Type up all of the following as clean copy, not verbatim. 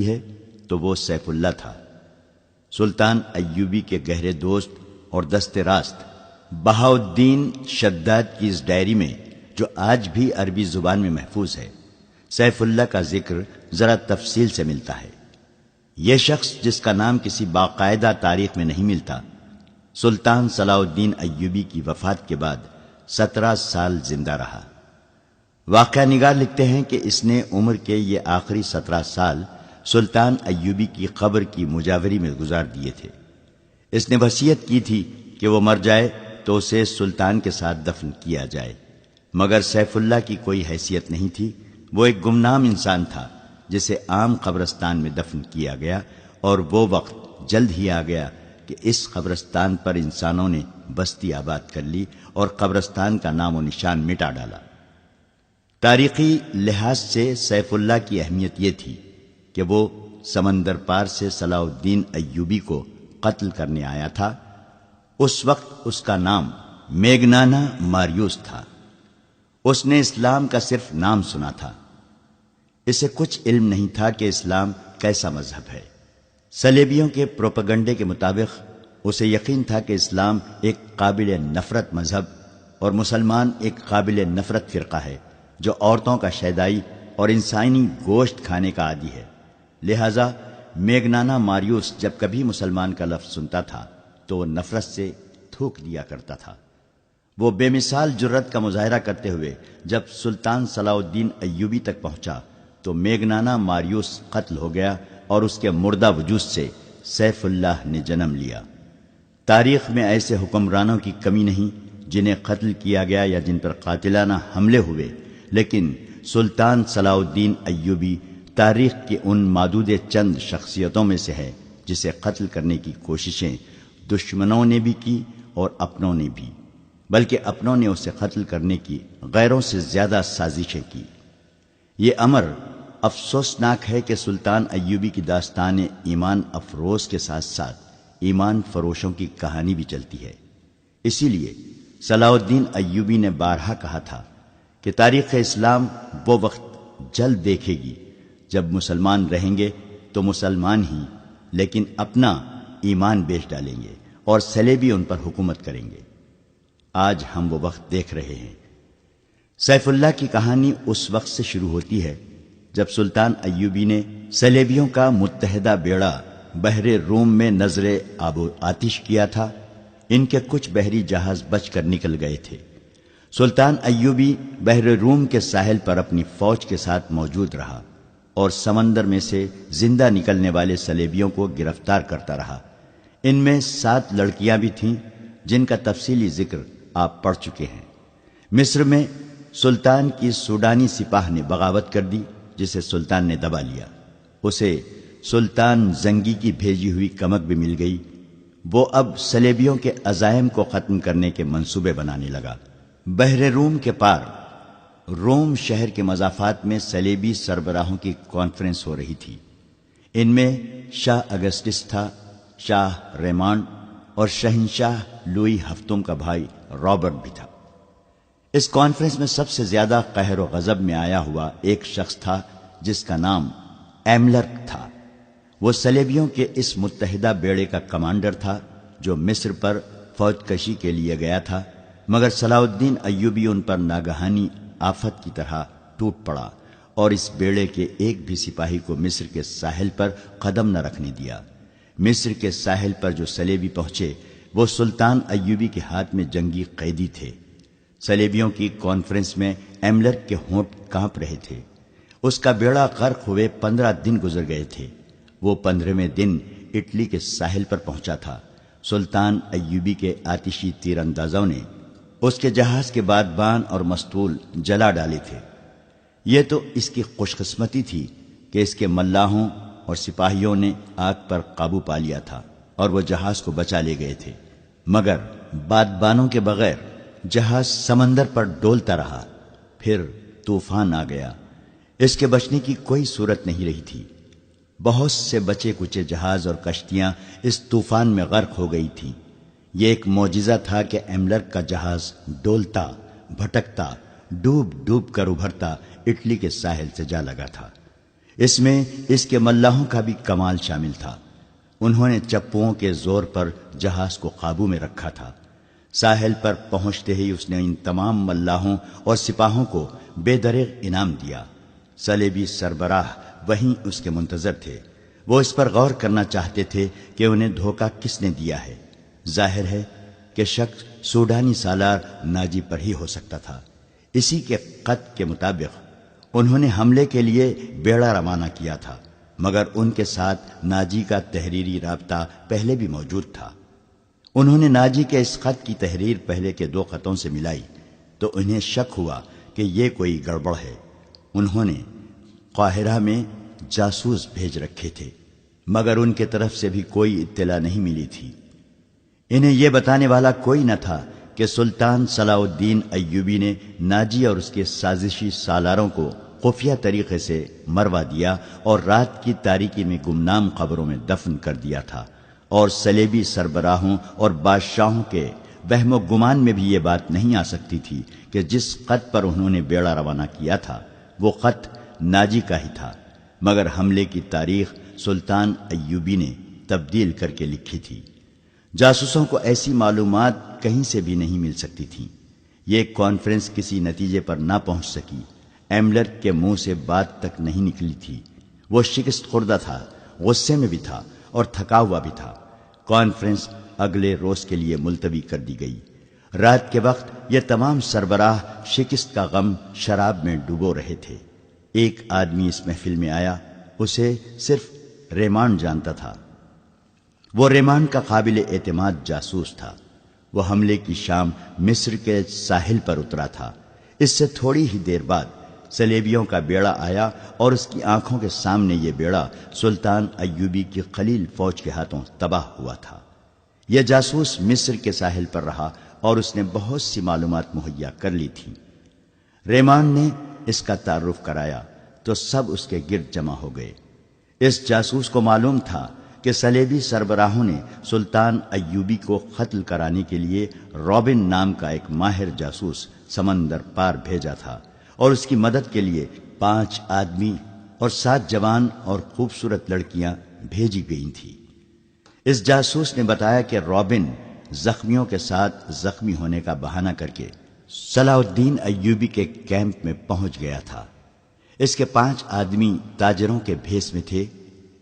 ہے تو وہ سیف اللہ تھا۔ سلطان ایوبی کے گہرے دوست اور دست راست بہاؤالدین شداد کی اس ڈائری میں، جو آج بھی عربی زبان میں محفوظ ہے، سیف اللہ کا ذکر ذرا تفصیل سے ملتا ہے۔ یہ شخص جس کا نام کسی باقاعدہ تاریخ میں نہیں ملتا، سلطان صلاح الدین ایوبی کی وفات کے بعد 17 سال زندہ رہا۔ واقعہ نگار لکھتے ہیں کہ اس نے عمر کے یہ آخری 17 سال سلطان ایوبی کی قبر کی مجاوری میں گزار دیے تھے۔ اس نے وصیت کی تھی کہ وہ مر جائے تو اسے سلطان کے ساتھ دفن کیا جائے، مگر سیف اللہ کی کوئی حیثیت نہیں تھی۔ وہ ایک گمنام انسان تھا جسے عام قبرستان میں دفن کیا گیا، اور وہ وقت جلد ہی آ گیا کہ اس قبرستان پر انسانوں نے بستی آباد کر لی اور قبرستان کا نام و نشان مٹا ڈالا۔ تاریخی لحاظ سے سیف اللہ کی اہمیت یہ تھی کہ وہ سمندر پار سے صلاح الدین ایوبی کو قتل کرنے آیا تھا۔ اس وقت اس کا نام میگنانا ماریوس تھا۔ اس نے اسلام کا صرف نام سنا تھا، اسے کچھ علم نہیں تھا کہ اسلام کیسا مذہب ہے۔ صلیبیوں کے پروپیگنڈے کے مطابق اسے یقین تھا کہ اسلام ایک قابل نفرت مذہب اور مسلمان ایک قابل نفرت فرقہ ہے جو عورتوں کا شیدائی اور انسانی گوشت کھانے کا عادی ہے۔ لہذا میگنانا ماریوس جب کبھی مسلمان کا لفظ سنتا تھا تو وہ نفرت سے تھوک دیا کرتا تھا۔ وہ بے مثال جرأت کا مظاہرہ کرتے ہوئے جب سلطان صلاح الدین ایوبی تک پہنچا تو میگنانا ماریوس قتل ہو گیا اور اس کے مردہ وجود سے سیف اللہ نے جنم لیا۔ تاریخ میں ایسے حکمرانوں کی کمی نہیں جنہیں قتل کیا گیا یا جن پر قاتلانہ حملے ہوئے، لیکن سلطان صلاح الدین ایوبی تاریخ کی ان معدود چند شخصیتوں میں سے ہے جسے قتل کرنے کی کوششیں دشمنوں نے بھی کی اور اپنوں نے بھی، بلکہ اپنوں نے اسے قتل کرنے کی غیروں سے زیادہ سازشیں کی۔ یہ امر افسوسناک ہے کہ سلطان ایوبی کی داستان ایمان افروز کے ساتھ ساتھ ایمان فروشوں کی کہانی بھی چلتی ہے۔ اسی لیے صلاح الدین ایوبی نے بارہا کہا تھا کہ تاریخ اسلام وہ وقت جلد دیکھے گی جب مسلمان رہیں گے تو مسلمان ہی، لیکن اپنا ایمان بیچ ڈالیں گے اور صلیبی ان پر حکومت کریں گے۔ آج ہم وہ وقت دیکھ رہے ہیں۔ سیف اللہ کی کہانی اس وقت سے شروع ہوتی ہے جب سلطان ایوبی نے صلیبیوں کا متحدہ بیڑا بحر روم میں نظر آب و آتش کیا تھا۔ ان کے کچھ بحری جہاز بچ کر نکل گئے تھے۔ سلطان ایوبی بحر روم کے ساحل پر اپنی فوج کے ساتھ موجود رہا اور سمندر میں سے زندہ نکلنے والے صلیبیوں کو گرفتار کرتا رہا۔ ان میں 7 لڑکیاں بھی تھیں جن کا تفصیلی ذکر آپ پڑھ چکے ہیں۔ مصر میں سلطان کی سوڈانی سپاہ نے بغاوت کر دی جسے سلطان نے دبا لیا۔ اسے سلطان زنگی کی بھیجی ہوئی کمک بھی مل گئی۔ وہ اب صلیبیوں کے عزائم کو ختم کرنے کے منصوبے بنانے لگا۔ بحر روم کے پار روم شہر کے مضافات میں صلیبی سربراہوں کی کانفرنس ہو رہی تھی۔ ان میں شاہ اگسٹس تھا، شاہ ریمانڈ اور شہنشاہ لوئی ہفتم کا بھائی رابرٹ بھی تھا۔ اس کانفرنس میں سب سے زیادہ قہر و غضب میں آیا ہوا ایک شخص تھا جس کا نام ایملرک تھا۔ وہ صلیبیوں کے اس متحدہ بیڑے کا کمانڈر تھا جو مصر پر فوج کشی کے لیے گیا تھا، مگر صلاح الدین ایوبی ان پر ناگہانی آفت کی طرح ٹوٹ پڑا اور اس بیڑے کے ایک بھی سپاہی کو مصر کے ساحل پر قدم نہ رکھنے دیا۔ مصر کے ساحل پر جو صلیبی پہنچے وہ سلطان ایوبی کے ہاتھ میں جنگی قیدی تھے۔ صلیبیوں کی کانفرنس میں ایملرک کے ہونٹ کانپ رہے تھے۔ اس کا بیڑا غرق ہوئے 15 دن گزر گئے تھے۔ وہ 15ویں دن اٹلی کے ساحل پر پہنچا تھا۔ سلطان ایوبی کے آتشی تیر اندازوں نے اس کے جہاز کے بادبان اور مستول جلا ڈالے تھے۔ یہ تو اس کی خوش قسمتی تھی کہ اس کے ملاحوں اور سپاہیوں نے آگ پر قابو پا لیا تھا اور وہ جہاز کو بچا لے گئے تھے، مگر بادبانوں کے بغیر جہاز سمندر پر ڈولتا رہا۔ پھر طوفان آ گیا۔ اس کے بچنے کی کوئی صورت نہیں رہی تھی۔ بہت سے بچے کچے جہاز اور کشتیاں اس طوفان میں غرق ہو گئی تھیں۔ یہ ایک معجزہ تھا کہ ایملرک کا جہاز ڈولتا، بھٹکتا، ڈوب ڈوب کر ابھرتا اٹلی کے ساحل سے جا لگا تھا۔ اس میں اس کے ملاحوں کا بھی کمال شامل تھا۔ انہوں نے چپوؤں کے زور پر جہاز کو قابو میں رکھا تھا۔ ساحل پر پہنچتے ہی اس نے ان تمام ملاحوں اور سپاہوں کو بے دریغ انعام دیا۔ صلیبی سربراہ وہیں اس کے منتظر تھے۔ وہ اس پر غور کرنا چاہتے تھے کہ انہیں دھوکہ کس نے دیا ہے۔ ظاہر ہے کہ شک سوڈانی سالار ناجی پر ہی ہو سکتا تھا۔ اسی کے خط کے مطابق انہوں نے حملے کے لیے بیڑا روانہ کیا تھا، مگر ان کے ساتھ ناجی کا تحریری رابطہ پہلے بھی موجود تھا۔ انہوں نے ناجی کے اس خط کی تحریر پہلے کے 2 خطوں سے ملائی تو انہیں شک ہوا کہ یہ کوئی گڑبڑ ہے۔ انہوں نے قاہرہ میں جاسوس بھیج رکھے تھے، مگر ان کے طرف سے بھی کوئی اطلاع نہیں ملی تھی۔ انہیں یہ بتانے والا کوئی نہ تھا کہ سلطان صلاح الدین ایوبی نے ناجی اور اس کے سازشی سالاروں کو خفیہ طریقے سے مروا دیا اور رات کی تاریکی میں گمنام قبروں میں دفن کر دیا تھا، اور صلیبی سربراہوں اور بادشاہوں کے وہم و گمان میں بھی یہ بات نہیں آ سکتی تھی کہ جس خط پر انہوں نے بیڑا روانہ کیا تھا وہ خط ناجی کا ہی تھا، مگر حملے کی تاریخ سلطان ایوبی نے تبدیل کر کے لکھی تھی۔ جاسوسوں کو ایسی معلومات کہیں سے بھی نہیں مل سکتی تھیں۔ یہ کانفرنس کسی نتیجے پر نہ پہنچ سکی۔ ایملر کے منہ سے بات تک نہیں نکلی تھی۔ وہ شکست خوردہ تھا، غصے میں بھی تھا اور تھکا ہوا بھی تھا۔ کانفرنس اگلے روز کے لیے ملتوی کر دی گئی۔ رات کے وقت یہ تمام سربراہ شکست کا غم شراب میں ڈوبو رہے تھے۔ ایک آدمی اس محفل میں آیا، اسے صرف ریمانڈ جانتا تھا۔ وہ ریمانڈ کا قابل اعتماد جاسوس تھا۔ وہ حملے کی شام مصر کے ساحل پر اترا تھا۔ اس سے تھوڑی ہی دیر بعد صلیبیوں کا بیڑا آیا اور اس کی آنکھوں کے سامنے یہ بیڑا سلطان ایوبی کی قلیل فوج کے ہاتھوں تباہ ہوا تھا۔ یہ جاسوس مصر کے ساحل پر رہا اور اس نے بہت سی معلومات مہیا کر لی تھی۔ ریمانڈ نے اس کا تعارف کرایا تو سب اس کے گرد جمع ہو گئے۔ اس جاسوس کو معلوم تھا کہ صلیبی سربراہوں نے سلطان ایوبی کو قتل کرانے کے لیے رابن نام کا ایک ماہر جاسوس سمندر پار بھیجا تھا، اور اس کی مدد کے لیے 5 آدمی اور 7 جوان اور خوبصورت لڑکیاں بھیجی گئی تھیں۔ اس جاسوس نے بتایا کہ رابن زخمیوں کے ساتھ زخمی ہونے کا بہانہ کر کے صلاح الدین ایوبی کے کیمپ میں پہنچ گیا تھا۔ اس کے 5 آدمی تاجروں کے بھیس میں تھے۔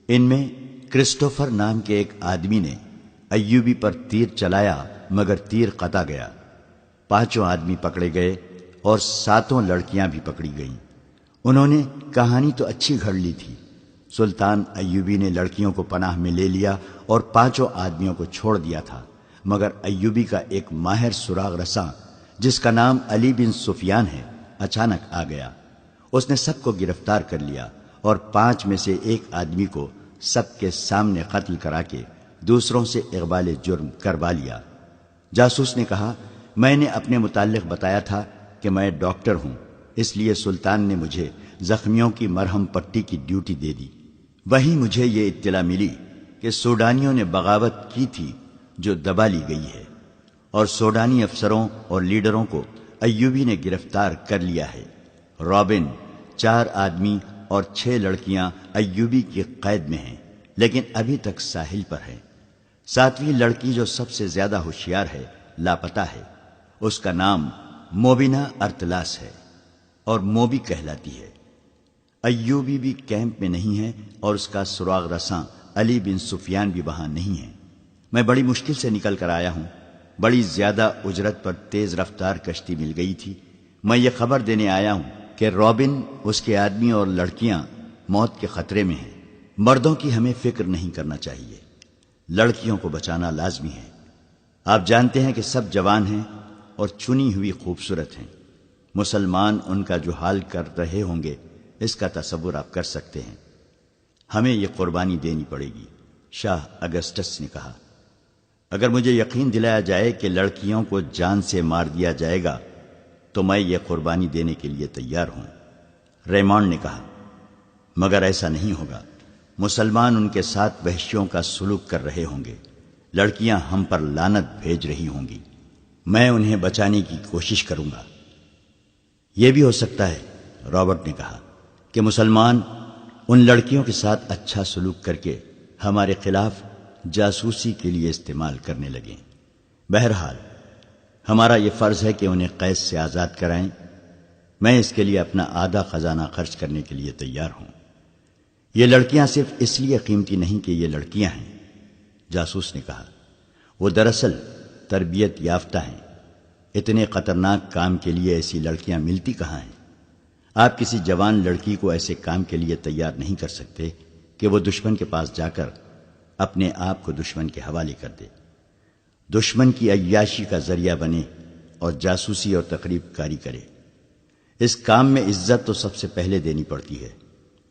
ان میں کرسٹوفر نام کے ایک آدمی نے ایوبی پر تیر چلایا، مگر تیر قطع گیا۔ 5 آدمی پکڑے گئے اور 7 لڑکیاں بھی پکڑی گئیں۔ انہوں نے کہانی تو اچھی گھڑ لی تھی۔ سلطان ایوبی نے لڑکیوں کو پناہ میں لے لیا اور 5 آدمیوں کو چھوڑ دیا تھا، مگر ایوبی کا ایک ماہر سراغ رساں جس کا نام علی بن سفیان ہے اچانک آ گیا۔ اس نے سب کو گرفتار کر لیا اور 5 میں سے ایک آدمی کو سب کے سامنے قتل کرا کے دوسروں سے اقبال جرم کروا لیا۔ جاسوس نے کہا، میں نے اپنے متعلق بتایا تھا کہ میں ڈاکٹر ہوں، اس لیے سلطان نے مجھے زخمیوں کی مرہم پٹی کی ڈیوٹی دے دی۔ وہیں مجھے یہ اطلاع ملی کہ سوڈانیوں نے بغاوت کی تھی جو دبا لی گئی ہے، اور سوڈانی افسروں اور لیڈروں کو ایوبی نے گرفتار کر لیا ہے۔ رابن، 4 آدمی اور 6 لڑکیاں ایوبی کی قید میں ہیں، لیکن ابھی تک ساحل پر ہیں۔ 7ویں لڑکی جو سب سے زیادہ ہوشیار ہے لاپتہ ہے۔ اس کا نام موبینا ارتلاس ہے اور موبی کہلاتی ہے۔ ایوبی بھی کیمپ میں نہیں ہے اور اس کا سراغ رساں علی بن سفیان بھی وہاں نہیں ہے۔ میں بڑی مشکل سے نکل کر آیا ہوں۔ بڑی زیادہ اجرت پر تیز رفتار کشتی مل گئی تھی۔ میں یہ خبر دینے آیا ہوں کہ رابن، اس کے آدمی اور لڑکیاں موت کے خطرے میں ہیں۔ مردوں کی ہمیں فکر نہیں کرنا چاہیے، لڑکیوں کو بچانا لازمی ہے۔ آپ جانتے ہیں کہ سب جوان ہیں اور چنی ہوئی خوبصورت ہیں۔ مسلمان ان کا جو حال کر رہے ہوں گے اس کا تصور آپ کر سکتے ہیں۔ ہمیں یہ قربانی دینی پڑے گی، شاہ اگسٹس نے کہا۔ اگر مجھے یقین دلایا جائے کہ لڑکیوں کو جان سے مار دیا جائے گا تو میں یہ قربانی دینے کے لیے تیار ہوں، ریمانڈ نے کہا۔ مگر ایسا نہیں ہوگا۔ مسلمان ان کے ساتھ وحشیوں کا سلوک کر رہے ہوں گے۔ لڑکیاں ہم پر لعنت بھیج رہی ہوں گی۔ میں انہیں بچانے کی کوشش کروں گا۔ یہ بھی ہو سکتا ہے، رابرٹ نے کہا، کہ مسلمان ان لڑکیوں کے ساتھ اچھا سلوک کر کے ہمارے خلاف جاسوسی کے لیے استعمال کرنے لگیں۔ بہرحال ہمارا یہ فرض ہے کہ انہیں قید سے آزاد کرائیں۔ میں اس کے لیے اپنا آدھا خزانہ خرچ کرنے کے لیے تیار ہوں۔ یہ لڑکیاں صرف اس لیے قیمتی نہیں کہ یہ لڑکیاں ہیں، جاسوس نے کہا، وہ دراصل تربیت یافتہ ہیں۔ اتنے خطرناک کام کے لیے ایسی لڑکیاں ملتی کہاں ہیں؟ آپ کسی جوان لڑکی کو ایسے کام کے لیے تیار نہیں کر سکتے کہ وہ دشمن کے پاس جا کر اپنے آپ کو دشمن کے حوالے کر دے، دشمن کی عیاشی کا ذریعہ بنے اور جاسوسی اور تقریب کاری کرے۔ اس کام میں عزت تو سب سے پہلے دینی پڑتی ہے،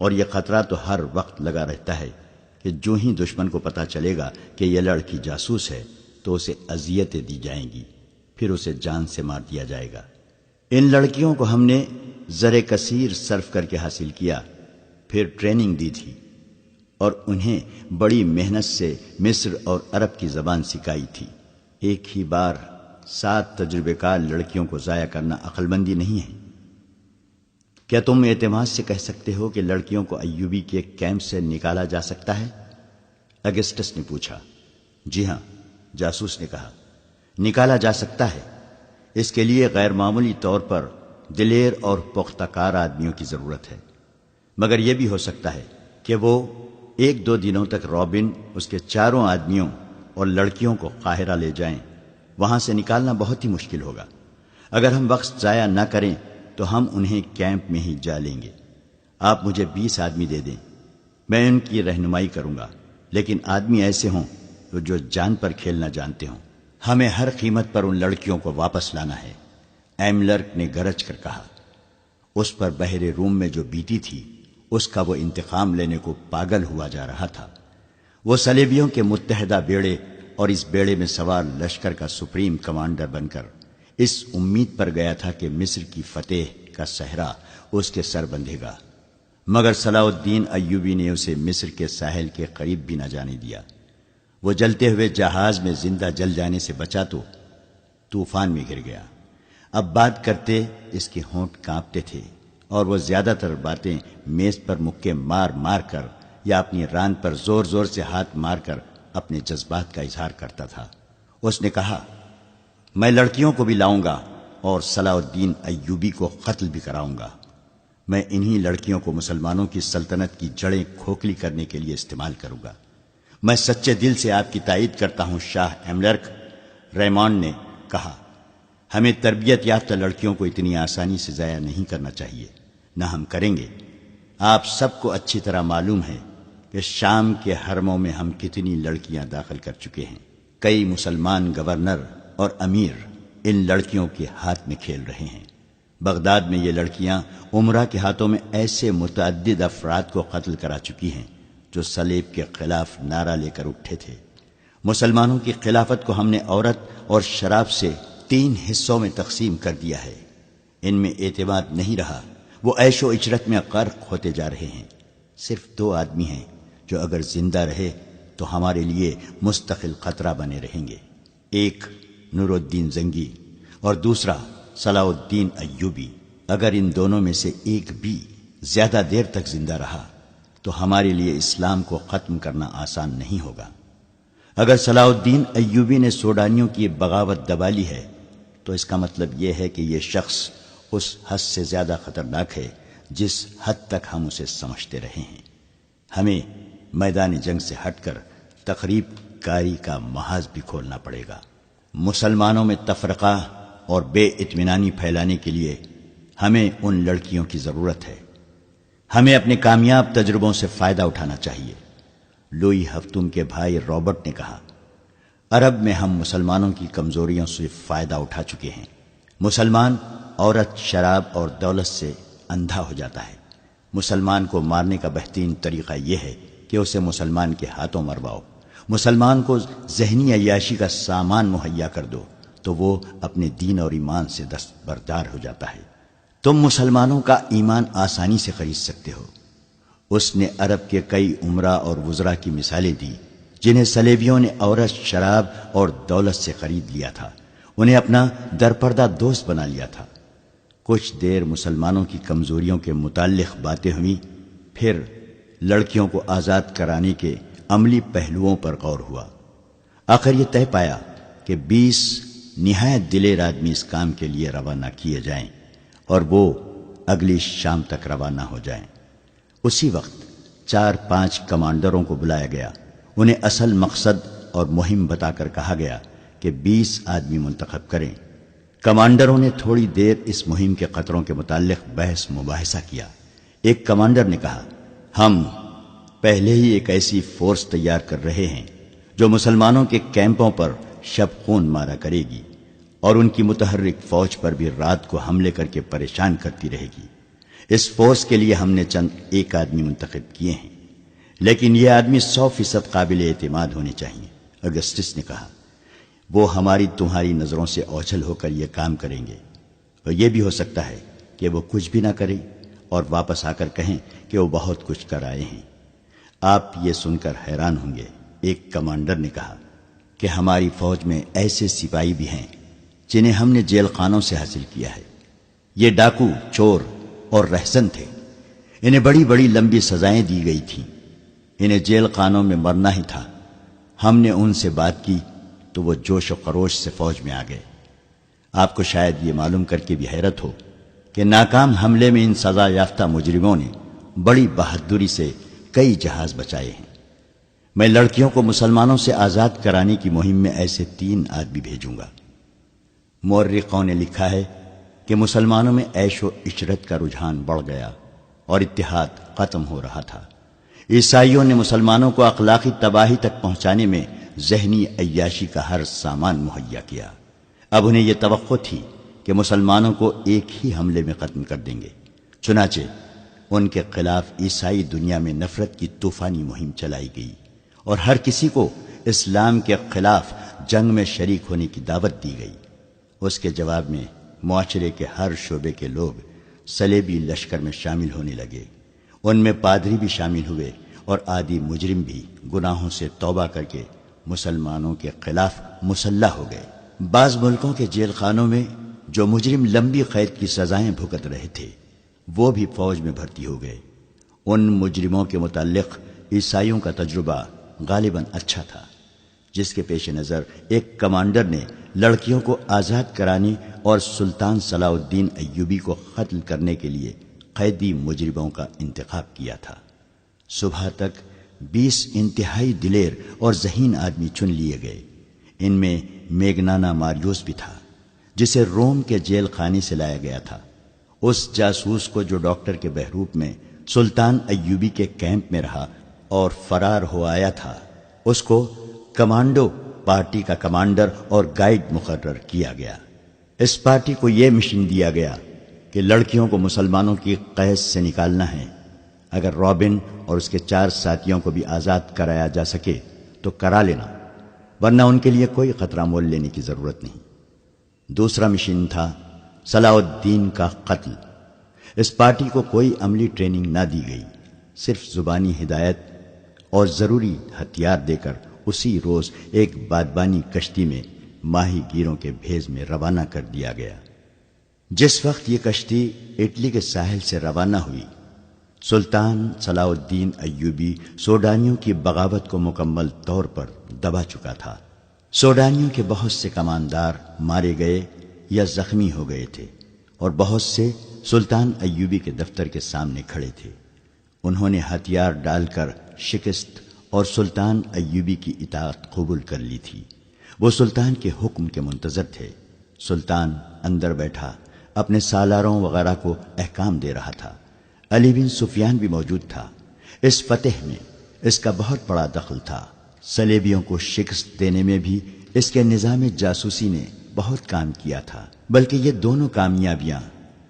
اور یہ خطرہ تو ہر وقت لگا رہتا ہے کہ جو ہی دشمن کو پتہ چلے گا کہ یہ لڑکی جاسوس ہے تو اسے اذیتیں دی جائیں گی، پھر اسے جان سے مار دیا جائے گا۔ ان لڑکیوں کو ہم نے زر کثیر صرف کر کے حاصل کیا، پھر ٹریننگ دی تھی اور انہیں بڑی محنت سے مصر اور عرب کی زبان سکھائی تھی۔ ایک ہی بار 7 تجربے کار لڑکیوں کو ضائع کرنا عقل مندی نہیں ہے۔ کیا تم اعتماد سے کہہ سکتے ہو کہ لڑکیوں کو ایوبی کے کیمپ سے نکالا جا سکتا ہے؟ اگسٹس نے پوچھا۔ جی ہاں، جاسوس نے کہا، نکالا جا سکتا ہے۔ اس کے لیے غیر معمولی طور پر دلیر اور پختہ کار آدمیوں کی ضرورت ہے، مگر یہ بھی ہو سکتا ہے کہ وہ 1-2 دنوں تک رابن، اس کے 4 آدمیوں اور لڑکیوں کو قاہرہ لے جائیں۔ وہاں سے نکالنا بہت ہی مشکل ہوگا۔ اگر ہم وقت ضائع نہ کریں تو ہم انہیں کیمپ میں ہی جا لیں گے۔ آپ مجھے 20 آدمی دے دیں، میں ان کی رہنمائی کروں گا، لیکن آدمی ایسے ہوں جو جان پر کھیلنا جانتے ہوں۔ ہمیں ہر قیمت پر ان لڑکیوں کو واپس لانا ہے، ایملرک نے گرج کر کہا۔ اس پر بحر روم میں جو بیتی تھی اس کا وہ انتقام لینے کو پاگل ہوا جا رہا تھا۔ وہ صلیبیوں کے متحدہ بیڑے اور اس بیڑے میں سوار لشکر کا سپریم کمانڈر بن کر اس امید پر گیا تھا کہ مصر کی فتح کا صحرا اس کے سر بندھے گا، مگر صلاح الدین ایوبی نے اسے مصر کے ساحل کے قریب بھی نہ جانے دیا۔ وہ جلتے ہوئے جہاز میں زندہ جل جانے سے بچا تو طوفان میں گر گیا۔ اب بات کرتے اس کے ہونٹ کانپتے تھے اور وہ زیادہ تر باتیں میز پر مکے مار مار کر یا اپنی راند پر زور زور سے ہاتھ مار کر اپنے جذبات کا اظہار کرتا تھا۔ اس نے کہا، میں لڑکیوں کو بھی لاؤں گا اور صلاح الدین ایوبی کو قتل بھی کراؤں گا۔ میں انہی لڑکیوں کو مسلمانوں کی سلطنت کی جڑیں کھوکھلی کرنے کے لیے استعمال کروں گا۔ میں سچے دل سے آپ کی تائید کرتا ہوں شاہ ایملرک، ریمانڈ نے کہا۔ ہمیں تربیت یافتہ لڑکیوں کو اتنی آسانی سے ضائع نہیں کرنا چاہیے، نہ ہم کریں گے۔ آپ سب کو اچھی طرح معلوم ہے کہ شام کے حرموں میں ہم کتنی لڑکیاں داخل کر چکے ہیں۔ کئی مسلمان گورنر اور امیر ان لڑکیوں کے ہاتھ میں کھیل رہے ہیں۔ بغداد میں یہ لڑکیاں عمرہ کے ہاتھوں میں ایسے متعدد افراد کو قتل کرا چکی ہیں جو صلیب کے خلاف نعرہ لے کر اٹھے تھے۔ مسلمانوں کی خلافت کو ہم نے عورت اور شراب سے 3 حصوں میں تقسیم کر دیا ہے۔ ان میں اعتماد نہیں رہا، وہ عیش و عشرت میں غرق ہوتے جا رہے ہیں۔ صرف 2 آدمی ہیں جو اگر زندہ رہے تو ہمارے لیے مستقل خطرہ بنے رہیں گے، ایک نور الدین زنگی اور دوسرا صلاح الدین ایوبی۔ اگر ان دونوں میں سے ایک بھی زیادہ دیر تک زندہ رہا تو ہمارے لیے اسلام کو ختم کرنا آسان نہیں ہوگا۔ اگر صلاح الدین ایوبی نے سوڈانیوں کی بغاوت دبا لی ہے تو اس کا مطلب یہ ہے کہ یہ شخص اس حد سے زیادہ خطرناک ہے جس حد تک ہم اسے سمجھتے رہے ہیں۔ ہمیں میدان جنگ سے ہٹ کر تخریب کاری کا محاذ بھی کھولنا پڑے گا۔ مسلمانوں میں تفرقہ اور بے اطمینانی پھیلانے کے لیے ہمیں ان لڑکیوں کی ضرورت ہے۔ ہمیں اپنے کامیاب تجربوں سے فائدہ اٹھانا چاہیے۔ لوئی ہفتم کے بھائی رابرٹ نے کہا، عرب میں ہم مسلمانوں کی کمزوریوں سے فائدہ اٹھا چکے ہیں۔ مسلمان عورت، شراب اور دولت سے اندھا ہو جاتا ہے۔ مسلمان کو مارنے کا بہترین طریقہ یہ ہے کہ اسے مسلمان کے ہاتھوں مرواؤ۔ مسلمان کو ذہنی عیاشی کا سامان مہیا کر دو تو وہ اپنے دین اور ایمان سے دستبردار ہو جاتا ہے۔ تم مسلمانوں کا ایمان آسانی سے خرید سکتے ہو۔ اس نے عرب کے کئی عمرا اور وزراء کی مثالیں دی جنہیں صلیبیوں نے عورت، شراب اور دولت سے خرید لیا تھا، انہیں اپنا درپردہ دوست بنا لیا تھا۔ کچھ دیر مسلمانوں کی کمزوریوں کے متعلق باتیں ہوئیں، پھر لڑکیوں کو آزاد کرانے کے عملی پہلوؤں پر غور ہوا۔ آخر یہ طے پایا کہ 20 نہایت دلیر آدمی اس کام کے لیے روانہ کیے جائیں اور وہ اگلی شام تک روانہ ہو جائیں۔ اسی وقت 4-5 کمانڈروں کو بلایا گیا، انہیں اصل مقصد اور مہم بتا کر کہا گیا کہ 20 آدمی منتخب کریں۔ کمانڈروں نے تھوڑی دیر اس مہم کے خطروں کے متعلق بحث مباحثہ کیا۔ ایک کمانڈر نے کہا، ہم پہلے ہی ایک ایسی فورس تیار کر رہے ہیں جو مسلمانوں کے کیمپوں پر شب خون مارا کرے گی اور ان کی متحرک فوج پر بھی رات کو حملے کر کے پریشان کرتی رہے گی۔ اس فورس کے لیے ہم نے چند ایک آدمی منتخب کیے ہیں، لیکن یہ آدمی 100% قابل اعتماد ہونے چاہیے۔ اگسٹس نے کہا، وہ ہماری تمہاری نظروں سے اوجھل ہو کر یہ کام کریں گے، اور یہ بھی ہو سکتا ہے کہ وہ کچھ بھی نہ کریں اور واپس آ کر کہیں کہ وہ بہت کچھ کر آئے ہیں۔ آپ یہ سن کر حیران ہوں گے، ایک کمانڈر نے کہا کہ ہماری فوج میں ایسے سپاہی بھی ہیں جنہیں ہم نے جیل خانوں سے حاصل کیا ہے۔ یہ ڈاکو، چور اور رہزن تھے، انہیں بڑی بڑی لمبی سزائیں دی گئی تھیں، انہیں جیل خانوں میں مرنا ہی تھا۔ ہم نے ان سے بات کی تو وہ جوش و خروش سے فوج میں آ گئے۔ آپ کو شاید یہ معلوم کر کے بھی حیرت ہو کہ ناکام حملے میں ان سزا یافتہ مجرموں نے بڑی بہادری سے کئی جہاز بچائے ہیں۔ میں لڑکیوں کو مسلمانوں سے آزاد کرانے کی مہم میں ایسے 3 آدمی بھیجوں گا۔ مورخوں نے لکھا ہے کہ مسلمانوں میں عیش و عشرت کا رجحان بڑھ گیا اور اتحاد ختم ہو رہا تھا۔ عیسائیوں نے مسلمانوں کو اخلاقی تباہی تک پہنچانے میں ذہنی عیاشی کا ہر سامان مہیا کیا۔ اب انہیں یہ توقع تھی کہ مسلمانوں کو ایک ہی حملے میں ختم کر دیں گے، چنانچہ ان کے خلاف عیسائی دنیا میں نفرت کی طوفانی مہم چلائی گئی اور ہر کسی کو اسلام کے خلاف جنگ میں شریک ہونے کی دعوت دی گئی۔ اس کے جواب میں معاشرے کے ہر شعبے کے لوگ صلیبی لشکر میں شامل ہونے لگے۔ ان میں پادری بھی شامل ہوئے اور عادی مجرم بھی گناہوں سے توبہ کر کے مسلمانوں کے خلاف مسلح ہو گئے۔ بعض ملکوں کے جیل خانوں میں جو مجرم لمبی قید کی سزائیں بھگت رہے تھے وہ بھی فوج میں بھرتی ہو گئے۔ ان مجرموں کے متعلق عیسائیوں کا تجربہ غالباً اچھا تھا، جس کے پیش نظر ایک کمانڈر نے لڑکیوں کو آزاد کرانے اور سلطان صلاح الدین ایوبی کو قتل کرنے کے لیے قیدی مجرموں کا انتخاب کیا تھا۔ صبح تک 20 انتہائی دلیر اور ذہین آدمی چن لیے گئے۔ ان میں میگنانا ماریوس بھی تھا، جسے روم کے جیل خانے سے لایا گیا تھا۔ اس جاسوس کو جو ڈاکٹر کے بہروپ میں سلطان ایوبی کے کیمپ میں رہا اور فرار ہو آیا تھا، اس کو کمانڈو پارٹی کا کمانڈر اور گائیڈ مقرر کیا گیا۔ اس پارٹی کو یہ مشن دیا گیا کہ لڑکیوں کو مسلمانوں کی قید سے نکالنا ہے۔ اگر رابن اور اس کے 4 ساتھیوں کو بھی آزاد کرایا جا سکے تو کرا لینا، ورنہ ان کے لیے کوئی خطرہ مول لینے کی ضرورت نہیں۔ دوسرا مشن تھا صلاح الدین کا قتل۔ اس پارٹی کو کوئی عملی ٹریننگ نہ دی گئی، صرف زبانی ہدایت اور ضروری ہتھیار دے کر اسی روز ایک بادبانی کشتی میں ماہی گیروں کے بھیس میں روانہ کر دیا گیا۔ جس وقت یہ کشتی اٹلی کے ساحل سے روانہ ہوئی، سلطان صلاح الدین ایوبی سوڈانیوں کی بغاوت کو مکمل طور پر دبا چکا تھا۔ سوڈانیوں کے بہت سے کماندار مارے گئے یا زخمی ہو گئے تھے اور بہت سے سلطان ایوبی کے دفتر کے سامنے کھڑے تھے۔ انہوں نے ہتھیار ڈال کر شکست اور سلطان ایوبی کی اطاعت قبول کر لی تھی۔ وہ سلطان کے حکم کے منتظر تھے۔ سلطان اندر بیٹھا اپنے سالاروں وغیرہ کو احکام دے رہا تھا۔ علی بن سفیان بھی موجود تھا۔ اس فتح میں اس کا بہت بڑا دخل تھا۔ صلیبیوں کو شکست دینے میں بھی اس کے نظام جاسوسی نے بہت کام کیا تھا، بلکہ یہ دونوں کامیابیاں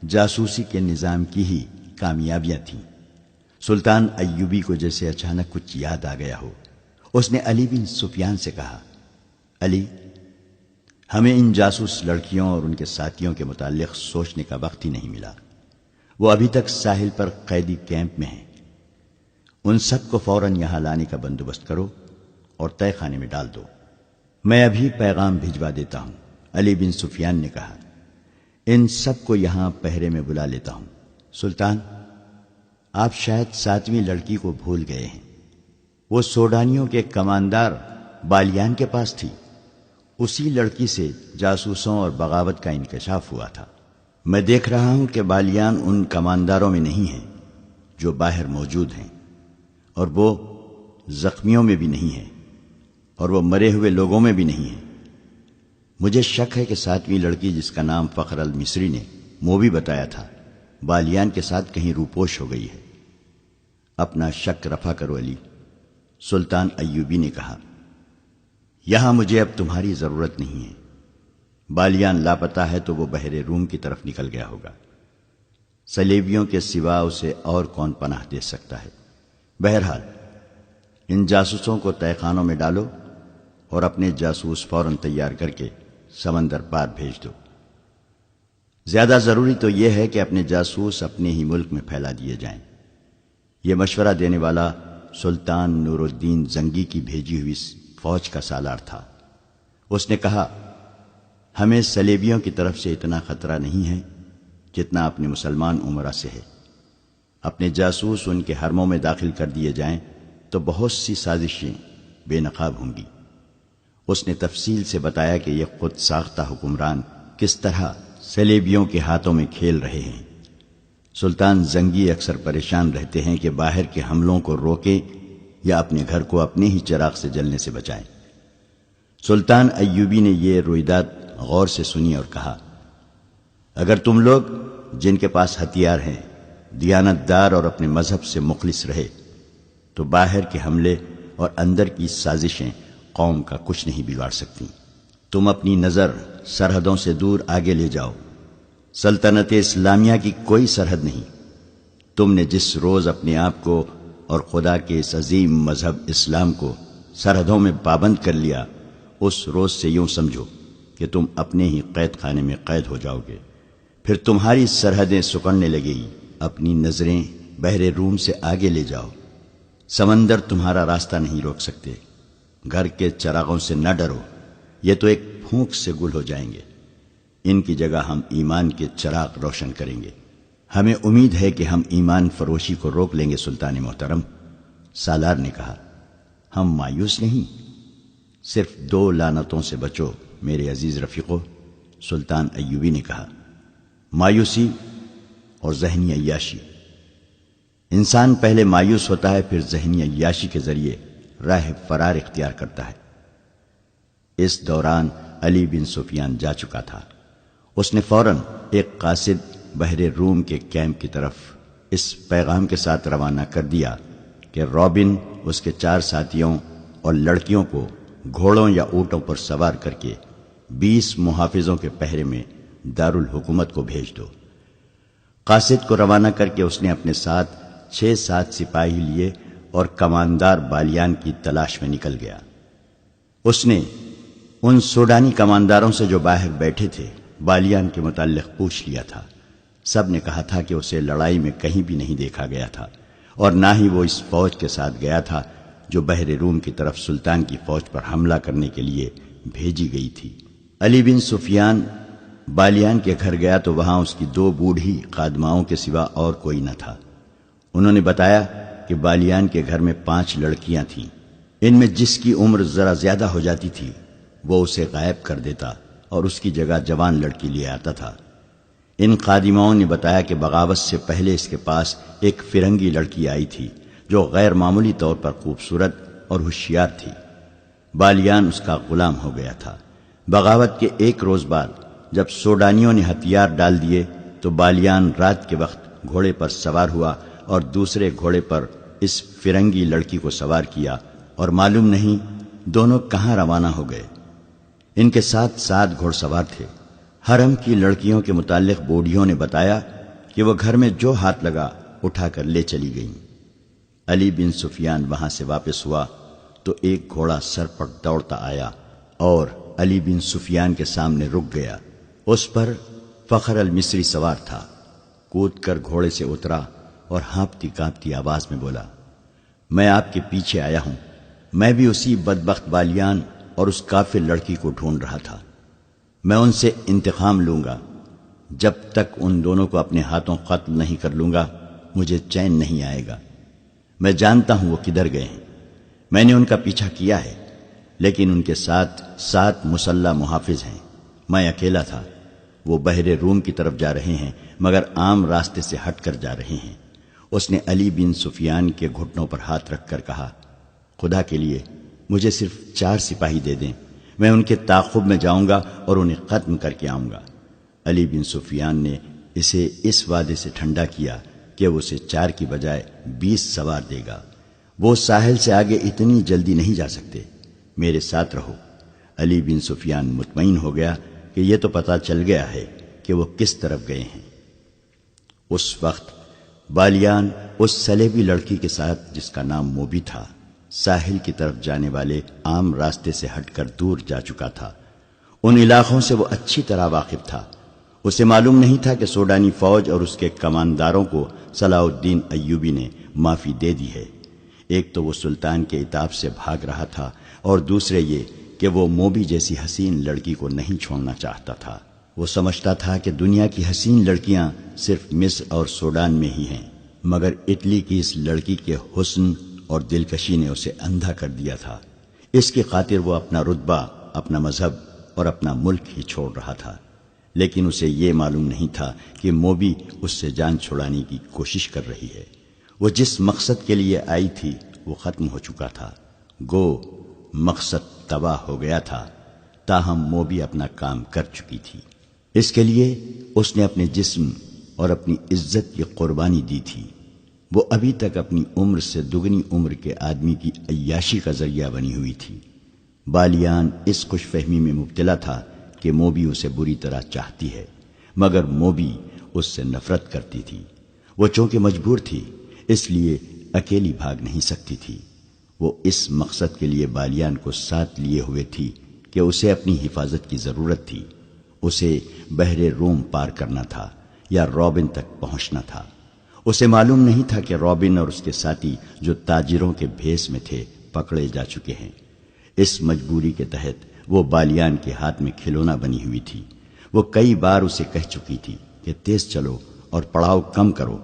جاسوسی کے نظام کی ہی کامیابیاں تھیں۔ سلطان ایوبی کو جیسے اچانک کچھ یاد آ گیا ہو، اس نے علی بن سفیان سے کہا، علی، ہمیں ان جاسوس لڑکیوں اور ان کے ساتھیوں کے متعلق سوچنے کا وقت ہی نہیں ملا۔ وہ ابھی تک ساحل پر قیدی کیمپ میں ہیں۔ ان سب کو فوراً یہاں لانے کا بندوبست کرو اور تہہ خانے میں ڈال دو۔ میں ابھی پیغام بھجوا دیتا ہوں۔ علی بن سفیان نے کہا، ان سب کو یہاں پہرے میں بلا لیتا ہوں۔ سلطان، آپ شاید 7ویں لڑکی کو بھول گئے ہیں۔ وہ سوڈانیوں کے کماندار بالیان کے پاس تھی۔ اسی لڑکی سے جاسوسوں اور بغاوت کا انکشاف ہوا تھا۔ میں دیکھ رہا ہوں کہ بالیان ان کمانداروں میں نہیں ہیں جو باہر موجود ہیں، اور وہ زخمیوں میں بھی نہیں ہے، اور وہ مرے ہوئے لوگوں میں بھی نہیں ہے۔ مجھے شک ہے کہ 7ویں لڑکی جس کا نام فخر المصری نے موبی بتایا تھا، بالیان کے ساتھ کہیں روپوش ہو گئی ہے۔ اپنا شک رفع کرو علی، سلطان ایوبی نے کہا۔ یہاں مجھے اب تمہاری ضرورت نہیں ہے۔ بالیان لاپتہ ہے تو وہ بحر روم کی طرف نکل گیا ہوگا۔ صلیبیوں کے سوا اسے اور کون پناہ دے سکتا ہے؟ بہرحال ان جاسوسوں کو تہہ خانوں میں ڈالو اور اپنے جاسوس فوراً تیار کر کے سمندر پار بھیج دو۔ زیادہ ضروری تو یہ ہے کہ اپنے جاسوس اپنے ہی ملک میں پھیلا دیے جائیں۔ یہ مشورہ دینے والا سلطان نور الدین زنگی کی بھیجی ہوئی فوج کا سالار تھا۔ اس نے کہا، ہمیں صلیبیوں کی طرف سے اتنا خطرہ نہیں ہے جتنا اپنے مسلمان امراء سے ہے۔ اپنے جاسوس ان کے حرموں میں داخل کر دیے جائیں تو بہت سی سازشیں بے نقاب ہوں گی۔ اس نے تفصیل سے بتایا کہ یہ خود ساختہ حکمران کس طرح صلیبیوں کے ہاتھوں میں کھیل رہے ہیں۔ سلطان زنگی اکثر پریشان رہتے ہیں کہ باہر کے حملوں کو روکیں یا اپنے گھر کو اپنے ہی چراغ سے جلنے سے بچائیں۔ سلطان ایوبی نے یہ رویداد غور سے سنی اور کہا، اگر تم لوگ جن کے پاس ہتھیار ہیں دیانت دار اور اپنے مذہب سے مخلص رہے تو باہر کے حملے اور اندر کی سازشیں قوم کا کچھ نہیں بگاڑ سکتی۔ تم اپنی نظر سرحدوں سے دور آگے لے جاؤ۔ سلطنت اسلامیہ کی کوئی سرحد نہیں۔ تم نے جس روز اپنے آپ کو اور خدا کے اس عظیم مذہب اسلام کو سرحدوں میں پابند کر لیا، اس روز سے یوں سمجھو کہ تم اپنے ہی قید خانے میں قید ہو جاؤ گے۔ پھر تمہاری سرحدیں سکڑنے لگے گی۔ اپنی نظریں بحر روم سے آگے لے جاؤ۔ سمندر تمہارا راستہ نہیں روک سکتے۔ گھر کے چراغوں سے نہ ڈرو، یہ تو ایک پھونک سے گل ہو جائیں گے۔ ان کی جگہ ہم ایمان کے چراغ روشن کریں گے۔ ہمیں امید ہے کہ ہم ایمان فروشی کو روک لیں گے سلطان محترم۔ سالار نے کہا، ہم مایوس نہیں، صرف 2 لعنتوں سے بچو میرے عزیز رفیقو۔ سلطان ایوبی نے کہا، مایوسی اور ذہنی عیاشی۔ انسان پہلے مایوس ہوتا ہے، پھر ذہنی عیاشی کے ذریعے راہ فرار اختیار کرتا ہے۔ اس دوران علی بن سفیان جا چکا تھا۔ اس نے فوراً ایک قاصد بحر روم کے کیمپ کی طرف اس پیغام کے ساتھ روانہ کر دیا کہ رابن اس کے 4 ساتھیوں اور لڑکیوں کو گھوڑوں یا اونٹوں پر سوار کر کے 20 محافظوں کے پہرے میں دارالحکومت کو بھیج دو۔ قاصد کو روانہ کر کے اس نے اپنے ساتھ 6-7 سپاہی لیے اور کماندار بالیان کی تلاش میں نکل گیا۔ اس نے ان سوڈانی کمانداروں سے جو باہر بیٹھے تھے بالیان کے متعلق پوچھ لیا تھا۔ سب نے کہا تھا کہ اسے لڑائی میں کہیں بھی نہیں دیکھا گیا تھا، اور نہ ہی وہ اس فوج کے ساتھ گیا تھا جو بحر روم کی طرف سلطان کی فوج پر حملہ کرنے کے لیے بھیجی گئی تھی۔ علی بن سفیان بالیان کے گھر گیا تو وہاں اس کی 2 بوڑھی خادماؤں کے سوا اور کوئی نہ تھا۔ انہوں نے بتایا کہ بالیان کے گھر میں 5 لڑکیاں تھیں۔ ان میں جس کی عمر ذرا زیادہ ہو جاتی تھی وہ اسے غائب کر دیتا اور اس کی جگہ جوان لڑکی لے آتا تھا۔ ان خادماؤں نے بتایا کہ بغاوت سے پہلے اس کے پاس ایک فرنگی لڑکی آئی تھی جو غیر معمولی طور پر خوبصورت اور ہوشیار تھی۔ بالیان اس کا غلام ہو گیا تھا۔ بغاوت کے 1 روز بعد جب سوڈانیوں نے ہتھیار ڈال دیے تو بالیان رات کے وقت گھوڑے پر سوار ہوا اور دوسرے گھوڑے پر اس فرنگی لڑکی کو سوار کیا، اور معلوم نہیں دونوں کہاں روانہ ہو گئے۔ ان کے ساتھ 7 گھوڑ سوار تھے۔ حرم کی لڑکیوں کے متعلق بوڑھیوں نے بتایا کہ وہ گھر میں جو ہاتھ لگا اٹھا کر لے چلی گئیں۔ علی بن سفیان وہاں سے واپس ہوا تو ایک گھوڑا سر پر دوڑتا آیا اور علی بن سفیان کے سامنے رک گیا۔ اس پر فخر المصری سوار تھا۔ کود کر گھوڑے سے اترا اور ہانپتی کانپتی آواز میں بولا، میں آپ کے پیچھے آیا ہوں۔ میں بھی اسی بدبخت بالیان اور اس کافر لڑکی کو ڈھونڈ رہا تھا۔ میں ان سے انتقام لوں گا۔ جب تک ان دونوں کو اپنے ہاتھوں قتل نہیں کر لوں گا مجھے چین نہیں آئے گا۔ میں جانتا ہوں وہ کدھر گئے ہیں۔ میں نے ان کا پیچھا کیا ہے، لیکن ان کے ساتھ 7 مسلح محافظ ہیں۔ میں اکیلا تھا۔ وہ بحر روم کی طرف جا رہے ہیں، مگر عام راستے سے ہٹ کر جا رہے ہیں۔ اس نے علی بن سفیان کے گھٹنوں پر ہاتھ رکھ کر کہا، خدا کے لیے مجھے صرف 4 سپاہی دے دیں، میں ان کے تعاقب میں جاؤں گا اور انہیں ختم کر کے آؤں گا۔ علی بن سفیان نے اسے اس وعدے سے ٹھنڈا کیا کہ وہ اسے 4 کی بجائے 20 سوار دے گا۔ وہ ساحل سے آگے اتنی جلدی نہیں جا سکتے، میرے ساتھ رہو۔ علی بن سفیان مطمئن ہو گیا کہ یہ تو پتہ چل گیا ہے کہ وہ کس طرف گئے ہیں۔ اس وقت بالیان اس سلیبی لڑکی کے ساتھ، جس کا نام موبی تھا، ساحل کی طرف جانے والے عام راستے سے ہٹ کر دور جا چکا تھا۔ ان علاقوں سے وہ اچھی طرح واقف تھا۔ اسے معلوم نہیں تھا کہ سوڈانی فوج اور اس کے کمانداروں کو صلاح الدین ایوبی نے معافی دے دی ہے۔ ایک تو وہ سلطان کے عتاب سے بھاگ رہا تھا، اور دوسرے یہ کہ وہ موبی جیسی حسین لڑکی کو نہیں چھوڑنا چاہتا تھا۔ وہ سمجھتا تھا کہ دنیا کی حسین لڑکیاں صرف مصر اور سوڈان میں ہی ہیں، مگر اٹلی کی اس لڑکی کے حسن اور دلکشی نے اسے اندھا کر دیا تھا۔ اس کی خاطر وہ اپنا رتبہ، اپنا مذہب اور اپنا ملک ہی چھوڑ رہا تھا۔ لیکن اسے یہ معلوم نہیں تھا کہ موبی اس سے جان چھڑانے کی کوشش کر رہی ہے۔ وہ جس مقصد کے لیے آئی تھی وہ ختم ہو چکا تھا، گو مقصد تباہ ہو گیا تھا، تاہم موبی اپنا کام کر چکی تھی۔ اس کے لیے اس نے اپنے جسم اور اپنی عزت کی قربانی دی تھی۔ وہ ابھی تک اپنی عمر سے دگنی عمر کے آدمی کی عیاشی کا ذریعہ بنی ہوئی تھی۔ بالیان اس خوش فہمی میں مبتلا تھا کہ موبی اسے بری طرح چاہتی ہے، مگر موبی اس سے نفرت کرتی تھی۔ وہ چونکہ مجبور تھی، اس لیے اکیلی بھاگ نہیں سکتی تھی۔ وہ اس مقصد کے لیے بالیان کو ساتھ لیے ہوئے تھی کہ اسے اپنی حفاظت کی ضرورت تھی۔ اسے بحر روم پار کرنا تھا یا رابن تک پہنچنا تھا۔ اسے معلوم نہیں تھا کہ رابن اور اس کے ساتھی، جو تاجروں کے بھیس میں تھے، پکڑے جا چکے ہیں۔ اس مجبوری کے تحت وہ بالیان کے ہاتھ میں کھلونا بنی ہوئی تھی۔ وہ کئی بار اسے کہہ چکی تھی کہ تیز چلو اور پڑاؤ کم کرو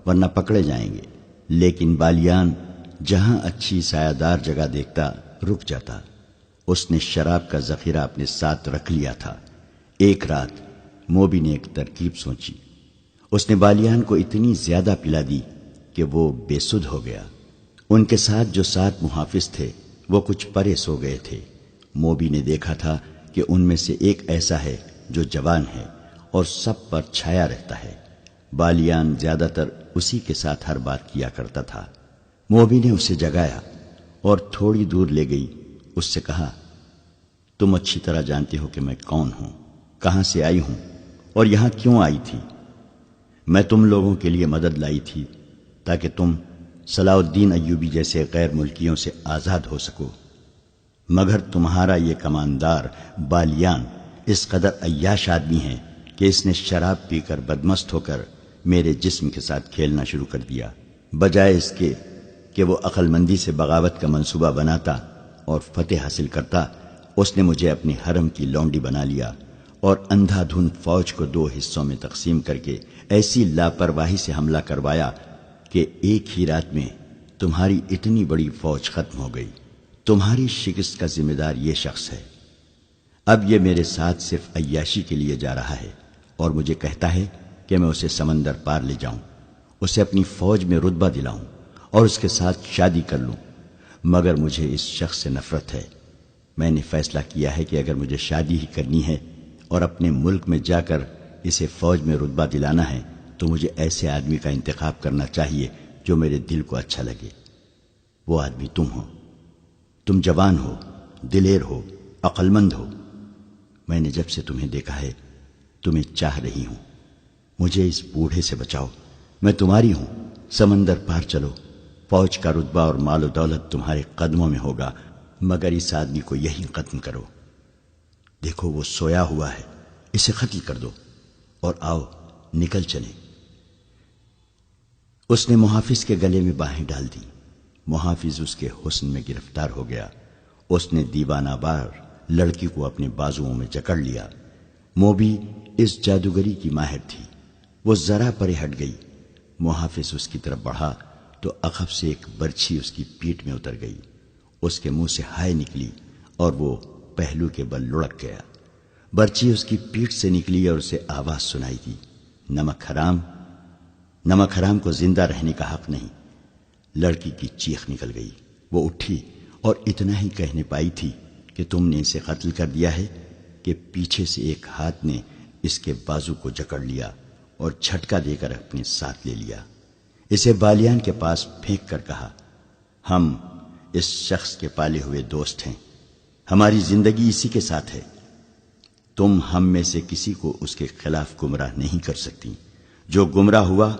ورنہ پکڑے جائیں گے، لیکن بالیان جہاں اچھی سایہ دار جگہ دیکھتا رک جاتا۔ اس نے شراب کا ذخیرہ اپنے ساتھ رکھ لیا تھا۔ ایک رات موبی نے ایک ترکیب سوچی۔ اس نے بالیان کو اتنی زیادہ پلا دی کہ وہ بے سدھ ہو گیا۔ ان کے ساتھ جو 7 محافظ تھے وہ کچھ پرے سو گئے تھے۔ موبی نے دیکھا تھا کہ ان میں سے ایک ایسا ہے جو جوان ہے اور سب پر چھایا رہتا ہے۔ بالیان زیادہ تر اسی کے ساتھ ہر بات کیا کرتا تھا۔ موبی نے اسے جگایا اور تھوڑی دور لے گئی۔ اس سے کہا، تم اچھی طرح جانتے ہو کہ میں کون ہوں، کہاں سے آئی ہوں اور یہاں کیوں آئی تھی۔ میں تم لوگوں کے لیے مدد لائی تھی تاکہ تم صلاح الدین ایوبی جیسے غیر ملکیوں سے آزاد ہو سکو، مگر تمہارا یہ کماندار بالیان اس قدر عیاش آدمی ہے کہ اس نے شراب پی کر بدمست ہو کر میرے جسم کے ساتھ کھیلنا شروع کر دیا۔ بجائے اس کے کہ وہ عقل مندی سے بغاوت کا منصوبہ بناتا اور فتح حاصل کرتا، اس نے مجھے اپنے حرم کی لونڈی بنا لیا اور اندھا دھند فوج کو 2 حصوں میں تقسیم کر کے ایسی لاپرواہی سے حملہ کروایا کہ ایک ہی رات میں تمہاری اتنی بڑی فوج ختم ہو گئی۔ تمہاری شکست کا ذمہ دار یہ شخص ہے۔ اب یہ میرے ساتھ صرف عیاشی کے لیے جا رہا ہے اور مجھے کہتا ہے کہ میں اسے سمندر پار لے جاؤں، اسے اپنی فوج میں رتبہ دلاؤں اور اس کے ساتھ شادی کر لوں، مگر مجھے اس شخص سے نفرت ہے۔ میں نے فیصلہ کیا ہے کہ اگر مجھے شادی ہی کرنی ہے اور اپنے ملک میں جا کر اسے فوج میں رتبہ دلانا ہے تو مجھے ایسے آدمی کا انتخاب کرنا چاہیے جو میرے دل کو اچھا لگے۔ وہ آدمی تم ہو۔ تم جوان ہو، دلیر ہو، عقل مند ہو۔ میں نے جب سے تمہیں دیکھا ہے تمہیں چاہ رہی ہوں۔ مجھے اس بوڑھے سے بچاؤ، میں تمہاری ہوں۔ سمندر پار چلو، فوج کا رتبہ اور مال و دولت تمہارے قدموں میں ہوگا، مگر اس آدمی کو یہیں ختم کرو۔ دیکھو وہ سویا ہوا ہے، اسے قتل کر دو اور آؤ نکل چلیں۔ اس نے محافظ کے گلے میں باہیں ڈال دی۔ محافظ اس کے حسن میں گرفتار ہو گیا۔ اس نے دیوانہ بار لڑکی کو اپنے بازوؤں میں جکڑ لیا۔ موبی اس جادوگری کی ماہر تھی۔ وہ ذرا پرے ہٹ گئی، محافظ اس کی طرف بڑھا تو عقب سے ایک برچھی اس کی پیٹھ میں اتر گئی، اس کے منہ سے ہائے نکلی اور وہ پہلو کے بل لڑک گیا۔ برچھی اس کی پیٹھ سے نکلی اور اسے آواز سنائی دی، نمک حرام، نمک حرام کو زندہ رہنے کا حق نہیں۔ لڑکی کی چیخ نکل گئی، وہ اٹھی اور اتنا ہی کہنے پائی تھی کہ تم نے اسے قتل کر دیا ہے کہ پیچھے سے ایک ہاتھ نے اس کے بازو کو جکڑ لیا اور جھٹکا دے کر اپنے ساتھ لے لیا۔ اسے بالیان کے پاس پھینک کر کہا، ہم اس شخص کے پالے ہوئے دوست ہیں، ہماری زندگی اسی کے ساتھ ہے، تم ہم میں سے کسی کو اس کے خلاف گمراہ نہیں کر سکتی، جو گمراہ ہوا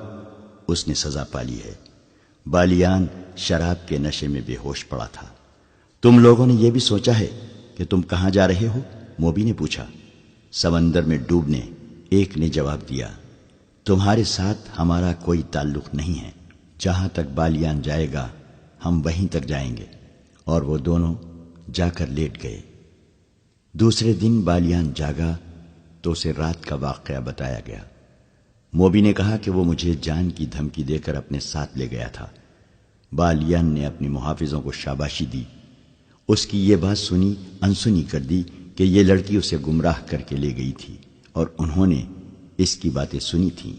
اس نے سزا پالی ہے۔ بالیان شراب کے نشے میں بے ہوش پڑا تھا۔ تم لوگوں نے یہ بھی سوچا ہے کہ تم کہاں جا رہے ہو؟ موبی نے پوچھا۔ سمندر میں ڈوبنے، ایک نے جواب دیا، تمہارے ساتھ ہمارا کوئی تعلق نہیں ہے، جہاں تک بالیان جائے گا ہم وہیں تک جائیں گے۔ اور وہ دونوں جا کر لیٹ گئے۔ دوسرے دن بالیان جاگا تو اسے رات کا واقعہ بتایا گیا۔ موبی نے کہا کہ وہ مجھے جان کی دھمکی دے کر اپنے ساتھ لے گیا تھا۔ بالیان نے اپنے محافظوں کو شاباشی دی، اس کی یہ بات سنی انسنی کر دی کہ یہ لڑکی اسے گمراہ کر کے لے گئی تھی اور انہوں نے اس کی باتیں سنی تھیں۔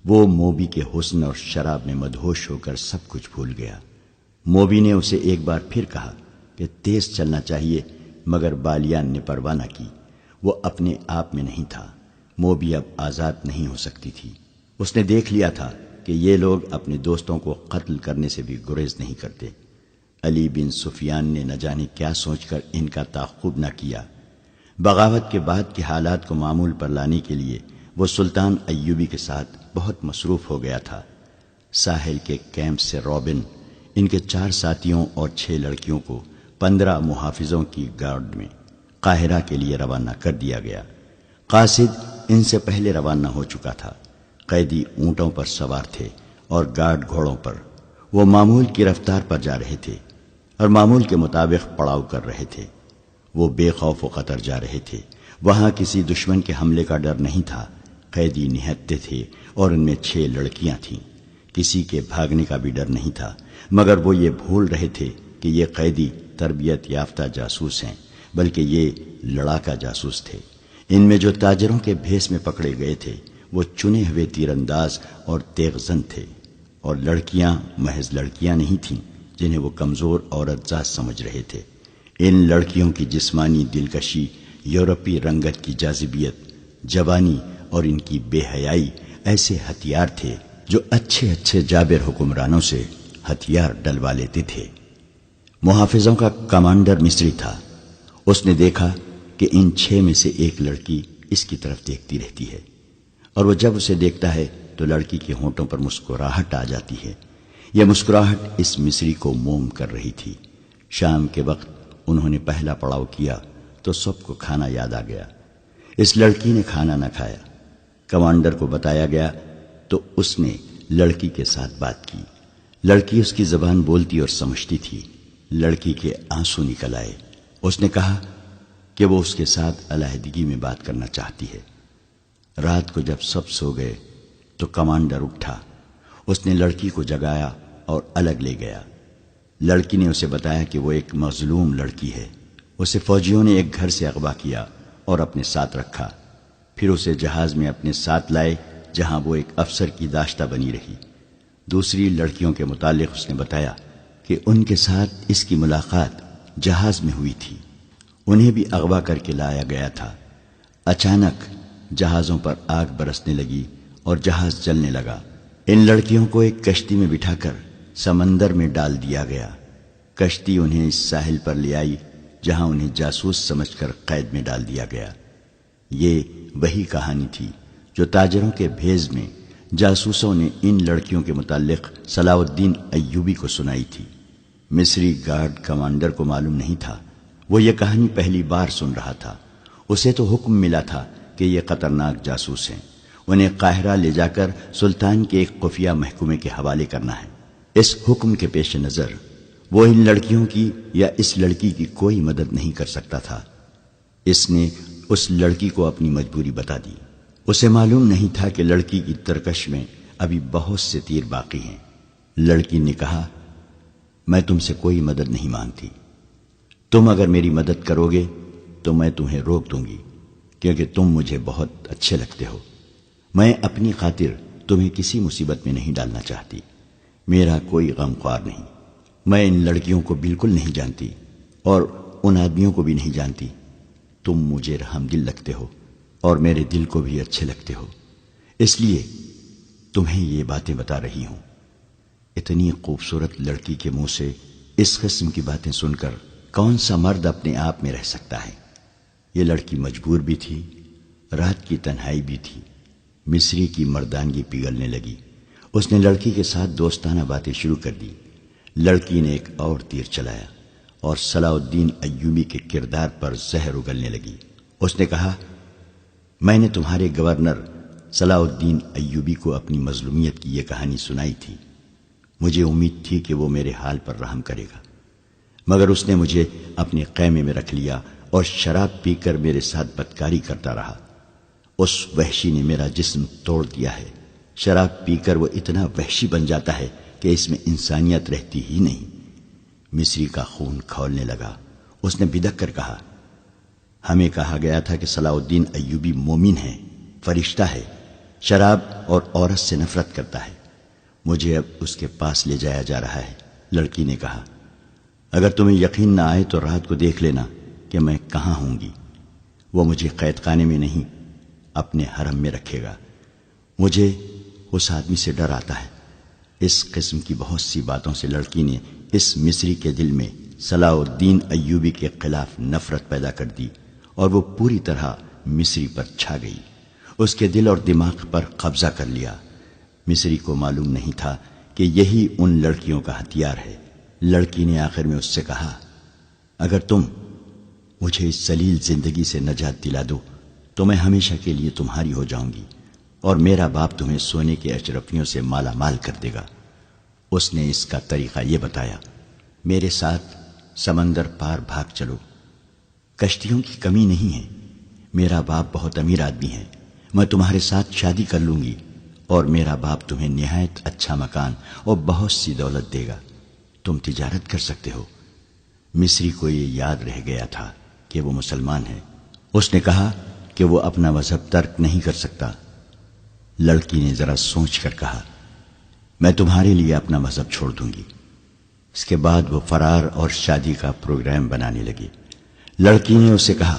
وہ موبی کے حسن اور شراب میں مدہوش ہو کر سب کچھ بھول گیا۔ موبی نے اسے ایک بار پھر کہا کہ تیز چلنا چاہیے، مگر بالیان نے پرواہ نہ کی۔ وہ اپنے آپ میں نہیں تھا، موبی اب آزاد نہیں ہو سکتی تھی۔ اس نے دیکھ لیا تھا کہ یہ لوگ اپنے دوستوں کو قتل کرنے سے بھی گریز نہیں کرتے۔ علی بن سفیان نے نہ جانے کیا سوچ کر ان کا تعاقب نہ کیا۔ بغاوت کے بعد کے حالات کو معمول پر لانے کے لیے وہ سلطان ایوبی کے ساتھ بہت مصروف ہو گیا تھا۔ ساحل کے کیمپ سے رابن، ان کے 4 ساتھیوں اور 6 لڑکیوں کو 15 محافظوں کی گارڈ میں قاہرہ کے لیے روانہ کر دیا گیا۔ قاصد ان سے پہلے روانہ ہو چکا تھا۔ قیدی اونٹوں پر سوار تھے اور گارڈ گھوڑوں پر۔ وہ معمول کی رفتار پر جا رہے تھے اور معمول کے مطابق پڑاؤ کر رہے تھے۔ وہ بے خوف و خطر جا رہے تھے۔ وہاں کسی دشمن کے حملے کا ڈر نہیں تھا۔ قیدی نہتے تھے اور ان میں 6 لڑکیاں تھیں۔ کسی کے بھاگنے کا بھی ڈر نہیں تھا، مگر وہ یہ بھول رہے تھے کہ یہ قیدی تربیت یافتہ جاسوس ہیں، بلکہ یہ لڑاکا جاسوس تھے۔ ان میں جو تاجروں کے بھیس میں پکڑے گئے تھے وہ چنے ہوئے تیر انداز اور تیغ زن تھے، اور لڑکیاں محض لڑکیاں نہیں تھیں جنہیں وہ کمزور عورت ذات سمجھ رہے تھے۔ ان لڑکیوں کی جسمانی دلکشی، یورپی رنگت کی جاذبیت، جوانی اور ان کی بے حیائی ایسے ہتھیار تھے جو اچھے اچھے جابر حکمرانوں سے ہتھیار ڈلوا لیتے تھے۔ محافظوں کا کمانڈر مصری تھا۔ اس نے دیکھا کہ ان 6 میں سے ایک لڑکی اس کی طرف دیکھتی رہتی ہے، اور وہ جب اسے دیکھتا ہے تو لڑکی کے ہونٹوں پر مسکراہٹ آ جاتی ہے۔ یہ مسکراہٹ اس مصری کو موم کر رہی تھی۔ شام کے وقت انہوں نے پہلا پڑاؤ کیا تو سب کو کھانا یاد آ گیا۔ اس لڑکی نے کھانا نہ کھایا۔ کمانڈر کو بتایا گیا تو اس نے لڑکی کے ساتھ بات کی۔ لڑکی اس کی زبان بولتی اور سمجھتی تھی۔ لڑکی کے آنسو نکل آئے۔ اس نے کہا کہ وہ اس کے ساتھ علیحدگی میں بات کرنا چاہتی ہے۔ رات کو جب سب سو گئے تو کمانڈر اٹھا۔ اس نے لڑکی کو جگایا اور الگ لے گیا۔ لڑکی نے اسے بتایا کہ وہ ایک مظلوم لڑکی ہے۔ اسے فوجیوں نے ایک گھر سے اغوا کیا اور اپنے ساتھ رکھا، پھر اسے جہاز میں اپنے ساتھ لائے جہاں وہ ایک افسر کی داشتہ بنی رہی۔ دوسری لڑکیوں کے متعلق اس نے بتایا کہ ان کے ساتھ اس کی ملاقات جہاز میں ہوئی تھی۔ انہیں بھی اغوا کر کے لایا گیا تھا۔ اچانک جہازوں پر آگ برسنے لگی اور جہاز جلنے لگا۔ ان لڑکیوں کو ایک کشتی میں بٹھا کر سمندر میں ڈال دیا گیا۔ کشتی انہیں اس ساحل پر لے آئی جہاں انہیں جاسوس سمجھ کر قید میں ڈال دیا گیا۔ یہ وہی کہانی تھی جو تاجروں کے بھیز میں جاسوسوں نے ان لڑکیوں کے متعلق صلاح الدین ایوبی کو سنائی تھی۔ مصری گارڈ کمانڈر کو معلوم نہیں تھا، وہ یہ کہانی پہلی بار سن رہا تھا۔ اسے تو حکم ملا تھا کہ یہ خطرناک جاسوس ہیں، انہیں قاہرہ لے جا کر سلطان کے ایک خفیہ محکمے کے حوالے کرنا ہے۔ اس حکم کے پیش نظر وہ ان لڑکیوں کی یا اس لڑکی کی کوئی مدد نہیں کر سکتا تھا۔ اس نے اس لڑکی کو اپنی مجبوری بتا دی۔ اسے معلوم نہیں تھا کہ لڑکی کی ترکش میں ابھی بہت سے تیر باقی ہیں۔ لڑکی نے کہا میں تم سے کوئی مدد نہیں مانگتی، تم اگر میری مدد کرو گے تو میں تمہیں روک دوں گی، کیونکہ تم مجھے بہت اچھے لگتے ہو۔ میں اپنی خاطر تمہیں کسی مصیبت میں نہیں ڈالنا چاہتی، میرا کوئی غم خوار نہیں۔ میں ان لڑکیوں کو بالکل نہیں جانتی اور ان آدمیوں کو بھی نہیں جانتی۔ تم مجھے رحم دل لگتے ہو اور میرے دل کو بھی اچھے لگتے ہو، اس لیے تمہیں یہ باتیں بتا رہی ہوں۔ اتنی خوبصورت لڑکی کے منہ سے اس قسم کی باتیں سن کر کون سا مرد اپنے آپ میں رہ سکتا ہے؟ یہ لڑکی مجبور بھی تھی، رات کی تنہائی بھی تھی۔ مصری کی مردانگی پگھلنے لگی۔ اس نے لڑکی کے ساتھ دوستانہ باتیں شروع کر دی۔ لڑکی نے ایک اور تیر چلایا اور صلاح الدین ایوبی کے کردار پر زہر اگلنے لگی۔ اس نے کہا میں نے تمہارے گورنر صلاح الدین ایوبی کو اپنی مظلومیت کی یہ کہانی سنائی تھی، مجھے امید تھی کہ وہ میرے حال پر رحم کرے گا، مگر اس نے مجھے اپنے خیمے میں رکھ لیا اور شراب پی کر میرے ساتھ بدکاری کرتا رہا۔ اس وحشی نے میرا جسم توڑ دیا ہے۔ شراب پی کر وہ اتنا وحشی بن جاتا ہے کہ اس میں انسانیت رہتی ہی نہیں۔ مصری کا خون کھولنے لگا۔ اس نے بدک کر کہا ہمیں کہا گیا تھا کہ صلاح الدین ایوبی مومن ہے، فرشتہ ہے، شراب اور عورت سے نفرت کرتا ہے، مجھے اب اس کے پاس لے جایا جا رہا ہے۔ لڑکی نے کہا اگر تمہیں یقین نہ آئے تو رات کو دیکھ لینا کہ میں کہاں ہوں گی، وہ مجھے قید خانے میں نہیں اپنے حرم میں رکھے گا، مجھے اس آدمی سے ڈر آتا ہے۔ اس قسم کی بہت سی باتوں سے لڑکی نے اس مصری کے دل میں صلاح الدین ایوبی کے خلاف نفرت پیدا کر دی اور وہ پوری طرح مصری پر چھا گئی، اس کے دل اور دماغ پر قبضہ کر لیا۔ مصری کو معلوم نہیں تھا کہ یہی ان لڑکیوں کا ہتھیار ہے۔ لڑکی نے آخر میں اس سے کہا اگر تم مجھے اس ذلیل زندگی سے نجات دلا دو تو میں ہمیشہ کے لیے تمہاری ہو جاؤں گی اور میرا باپ تمہیں سونے کے اشرفیوں سے مالا مال کر دے گا۔ اس نے اس کا طریقہ یہ بتایا میرے ساتھ سمندر پار بھاگ چلو، کشتیوں کی کمی نہیں ہے، میرا باپ بہت امیر آدمی ہے، میں تمہارے ساتھ شادی کر لوں گی اور میرا باپ تمہیں نہایت اچھا مکان اور بہت سی دولت دے گا، تم تجارت کر سکتے ہو۔ مصری کو یہ یاد رہ گیا تھا کہ وہ مسلمان ہے۔ اس نے کہا کہ وہ اپنا مذہب ترک نہیں کر سکتا۔ لڑکی نے ذرا سوچ کر کہا میں تمہارے لیے اپنا مذہب چھوڑ دوں گی۔ اس کے بعد وہ فرار اور شادی کا پروگرام بنانے لگی۔ لڑکی نے اسے کہا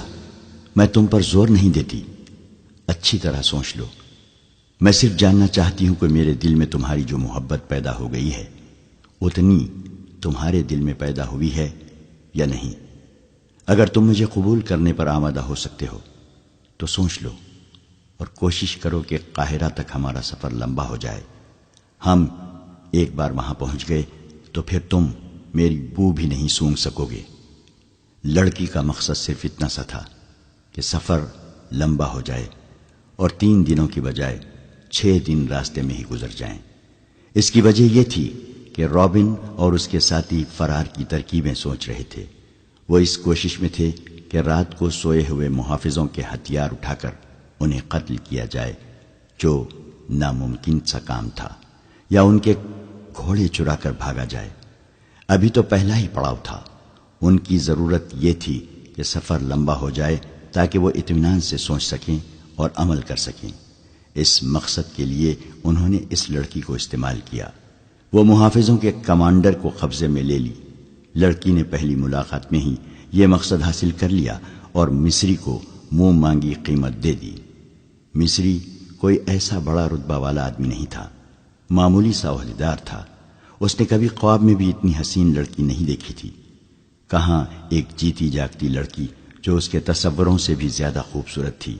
میں تم پر زور نہیں دیتی، اچھی طرح سوچ لو، میں صرف جاننا چاہتی ہوں کہ میرے دل میں تمہاری جو محبت پیدا ہو گئی ہے اتنی تمہارے دل میں پیدا ہوئی ہے یا نہیں۔ اگر تم مجھے قبول کرنے پر آمادہ ہو سکتے ہو تو سوچ لو اور کوشش کرو کہ قاہرہ تک ہمارا سفر لمبا ہو جائے۔ ہم ایک بار وہاں پہنچ گئے تو پھر تم میری بو بھی نہیں سونگھ سکو گے۔ لڑکی کا مقصد صرف اتنا سا تھا کہ سفر لمبا ہو جائے اور 3 دنوں کی بجائے 6 دن راستے میں ہی گزر جائیں۔ اس کی وجہ یہ تھی کہ رابن اور اس کے ساتھی فرار کی ترکیبیں سوچ رہے تھے۔ وہ اس کوشش میں تھے کہ رات کو سوئے ہوئے محافظوں کے ہتھیار اٹھا کر انہیں قتل کیا جائے، جو ناممکن سا کام تھا، یا ان کے گھوڑے چرا کر بھاگا جائے۔ ابھی تو پہلا ہی پڑاؤ تھا۔ ان کی ضرورت یہ تھی کہ سفر لمبا ہو جائے تاکہ وہ اطمینان سے سوچ سکیں اور عمل کر سکیں۔ اس مقصد کے لیے انہوں نے اس لڑکی کو استعمال کیا۔ وہ محافظوں کے کمانڈر کو قبضے میں لے لی۔ لڑکی نے پہلی ملاقات میں ہی یہ مقصد حاصل کر لیا اور مصری کو منہ مانگی قیمت دے دی۔ مصری کوئی ایسا بڑا رتبہ والا آدمی نہیں تھا، معمولی سا عہدیدار تھا۔ اس نے کبھی خواب میں بھی اتنی حسین لڑکی نہیں دیکھی تھی۔ کہاں ایک جیتی جاگتی لڑکی جو اس کے تصوروں سے بھی زیادہ خوبصورت تھی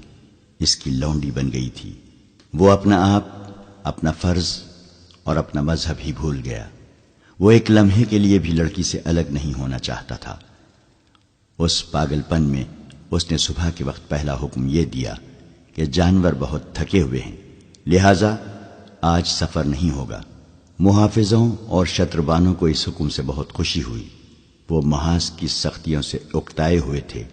اس کی لونڈی بن گئی تھی۔ وہ اپنا آپ، اپنا فرض اور اپنا مذہب ہی بھول گیا۔ وہ ایک لمحے کے لیے بھی لڑکی سے الگ نہیں ہونا چاہتا تھا۔ اس پاگل پن میں اس نے صبح کے وقت پہلا حکم یہ دیا کہ جانور بہت تھکے ہوئے ہیں، لہذا آج سفر نہیں ہوگا۔ محافظوں اور شتربانوں کو اس حکم سے بہت خوشی ہوئی۔ وہ محاذ کی سختیوں سے اکتائے ہوئے تھے۔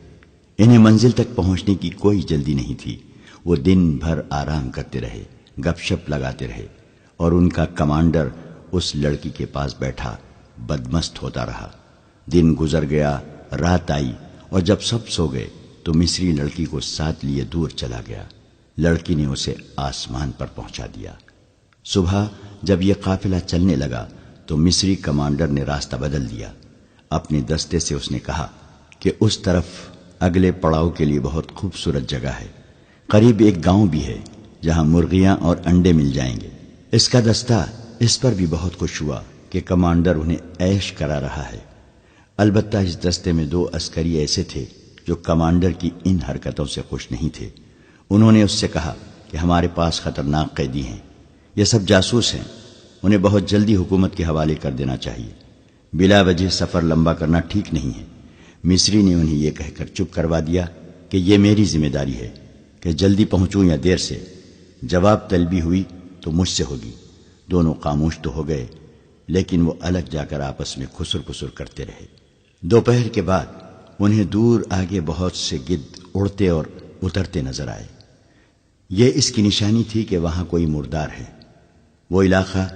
انہیں منزل تک پہنچنے کی کوئی جلدی نہیں تھی۔ وہ دن بھر آرام کرتے رہے، گپ شپ لگاتے رہے اور ان کا کمانڈر اس لڑکی کے پاس بیٹھا بدمست ہوتا رہا۔ دن گزر گیا، رات آئی، اور جب سب سو گئے تو مصری لڑکی کو ساتھ لیے دور چلا گیا۔ لڑکی نے اسے آسمان پر پہنچا دیا۔ صبح جب یہ قافلہ چلنے لگا تو مصری کمانڈر نے راستہ بدل دیا۔ اپنے دستے سے اس نے کہا کہ اس طرف اگلے پڑاؤ کے لیے بہت خوبصورت جگہ ہے، قریب ایک گاؤں بھی ہے جہاں مرغیاں اور انڈے مل جائیں گے۔ اس کا دستہ اس پر بھی بہت خوش ہوا کہ کمانڈر انہیں عیش کرا رہا ہے۔ البتہ اس دستے میں 2 عسکری ایسے تھے جو کمانڈر کی ان حرکتوں سے خوش نہیں تھے۔ انہوں نے اس سے کہا کہ ہمارے پاس خطرناک قیدی ہیں، یہ سب جاسوس ہیں، انہیں بہت جلدی حکومت کے حوالے کر دینا چاہیے۔ بلا وجہ سفر لمبا کرنا ٹھیک نہیں ہے۔ مصری نے انہیں یہ کہہ کر چپ کروا دیا کہ یہ میری ذمہ داری ہے کہ جلدی پہنچوں یا دیر سے، جواب طلبی ہوئی تو مجھ سے ہوگی۔ دونوں خاموش تو ہو گئے، لیکن وہ الگ جا کر آپس میں خسر پسر کرتے رہے۔ دوپہر کے بعد انہیں دور آگے بہت سے گدھ اڑتے اور اترتے نظر آئے۔ یہ اس کی نشانی تھی کہ وہاں کوئی مردار ہے۔ وہ علاقہ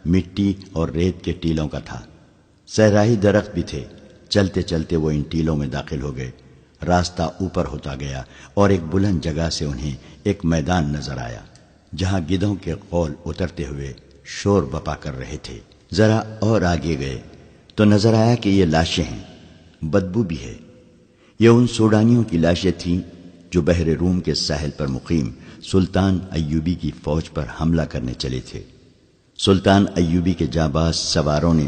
مٹی اور ریت کے ٹیلوں کا تھا، صحرائی درخت بھی تھے۔ چلتے چلتے وہ ان ٹیلوں میں داخل ہو گئے۔ راستہ اوپر ہوتا گیا اور ایک بلند جگہ سے انہیں ایک میدان نظر آیا جہاں گدھوں کے قول اترتے ہوئے شور بپا کر رہے تھے۔ ذرا اور آگے گئے تو نظر آیا کہ یہ لاشیں ہیں، بدبو بھی ہے۔ یہ ان سوڈانیوں کی لاشیں تھیں جو بحر روم کے ساحل پر مقیم سلطان ایوبی کی فوج پر حملہ کرنے چلے تھے۔ سلطان ایوبی کے جانباز سواروں نے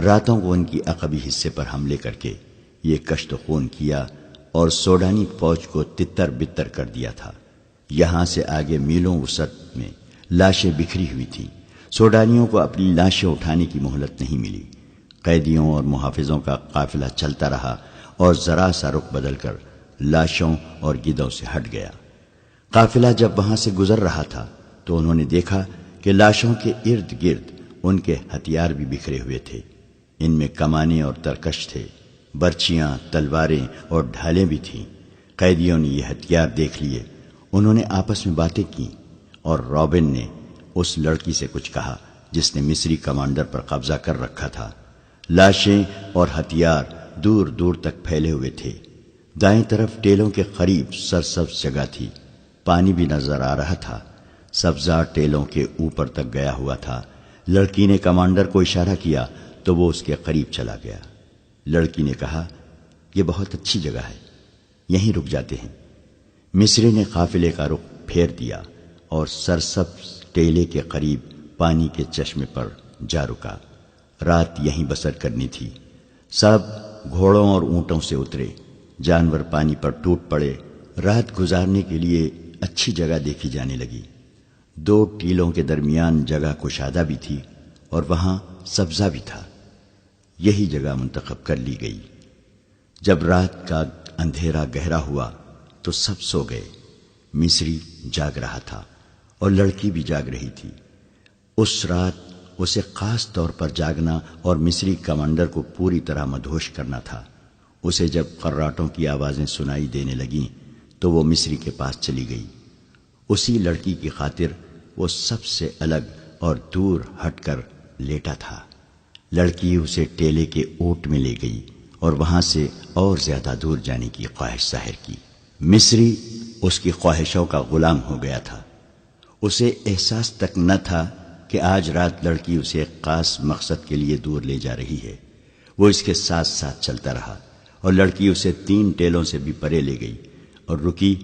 راتوں کو ان کی عقبی حصے پر حملے کر کے یہ کشت خون کیا اور سوڈانی فوج کو تتر بتر کر دیا تھا۔ یہاں سے آگے میلوں وسعت میں لاشیں بکھری ہوئی تھیں۔ سوڈانیوں کو اپنی لاشیں اٹھانے کی مہلت نہیں ملی۔ قیدیوں اور محافظوں کا قافلہ چلتا رہا اور ذرا سا رخ بدل کر لاشوں اور گدھوں سے ہٹ گیا۔ قافلہ جب وہاں سے گزر رہا تھا تو انہوں نے دیکھا کہ لاشوں کے ارد گرد ان کے ہتھیار بھی بکھرے ہوئے تھے۔ ان میں کمانے اور ترکش تھے، برچیاں، تلواریں اور ڈھالیں بھی تھیں۔ قیدیوں نے یہ ہتھیار دیکھ لیے۔ انہوں نے آپس میں باتیں کی اور رابن نے اس لڑکی سے کچھ کہا جس نے مصری کمانڈر پر قبضہ کر رکھا تھا۔ لاشیں اور ہتھیار دور دور تک پھیلے ہوئے تھے۔ دائیں طرف ٹیلوں کے قریب سرسبز جگہ تھی، پانی بھی نظر آ رہا تھا۔ سبزہ ٹیلوں کے اوپر تک گیا ہوا تھا۔ لڑکی نے کمانڈر کو اشارہ کیا تو وہ اس کے قریب چلا گیا۔ لڑکی نے کہا، یہ بہت اچھی جگہ ہے، یہیں رک جاتے ہیں۔ مصری نے قافلے کا رخ پھیر دیا اور سرسبز ٹیلے کے قریب پانی کے چشمے پر جا رکا۔ رات یہیں بسر کرنی تھی۔ سب گھوڑوں اور اونٹوں سے اترے، جانور پانی پر ٹوٹ پڑے۔ رات گزارنے کے لیے اچھی جگہ دیکھی جانے لگی۔ 2 ٹیلوں کے درمیان جگہ کشادہ بھی تھی اور وہاں سبزہ بھی تھا۔ یہی جگہ منتخب کر لی گئی۔ جب رات کا اندھیرا گہرا ہوا تو سب سو گئے۔ مصری جاگ رہا تھا اور لڑکی بھی جاگ رہی تھی۔ اس رات اسے خاص طور پر جاگنا اور مصری کمانڈر کو پوری طرح مدہوش کرنا تھا۔ اسے جب خراٹوں کی آوازیں سنائی دینے لگیں تو وہ مصری کے پاس چلی گئی۔ اسی لڑکی کی خاطر وہ سب سے الگ اور دور ہٹ کر لیٹا تھا۔ لڑکی اسے ٹیلے کے اوٹ میں لے گئی اور وہاں سے اور زیادہ دور جانے کی خواہش ظاہر کی۔ مصری اس کی خواہشوں کا غلام ہو گیا تھا۔ اسے احساس تک نہ تھا کہ آج رات لڑکی اسے ایک خاص مقصد کے لیے دور لے جا رہی ہے۔ وہ اس کے ساتھ ساتھ چلتا رہا اور لڑکی اسے 3 ٹیلوں سے بھی پرے لے گئی اور رکی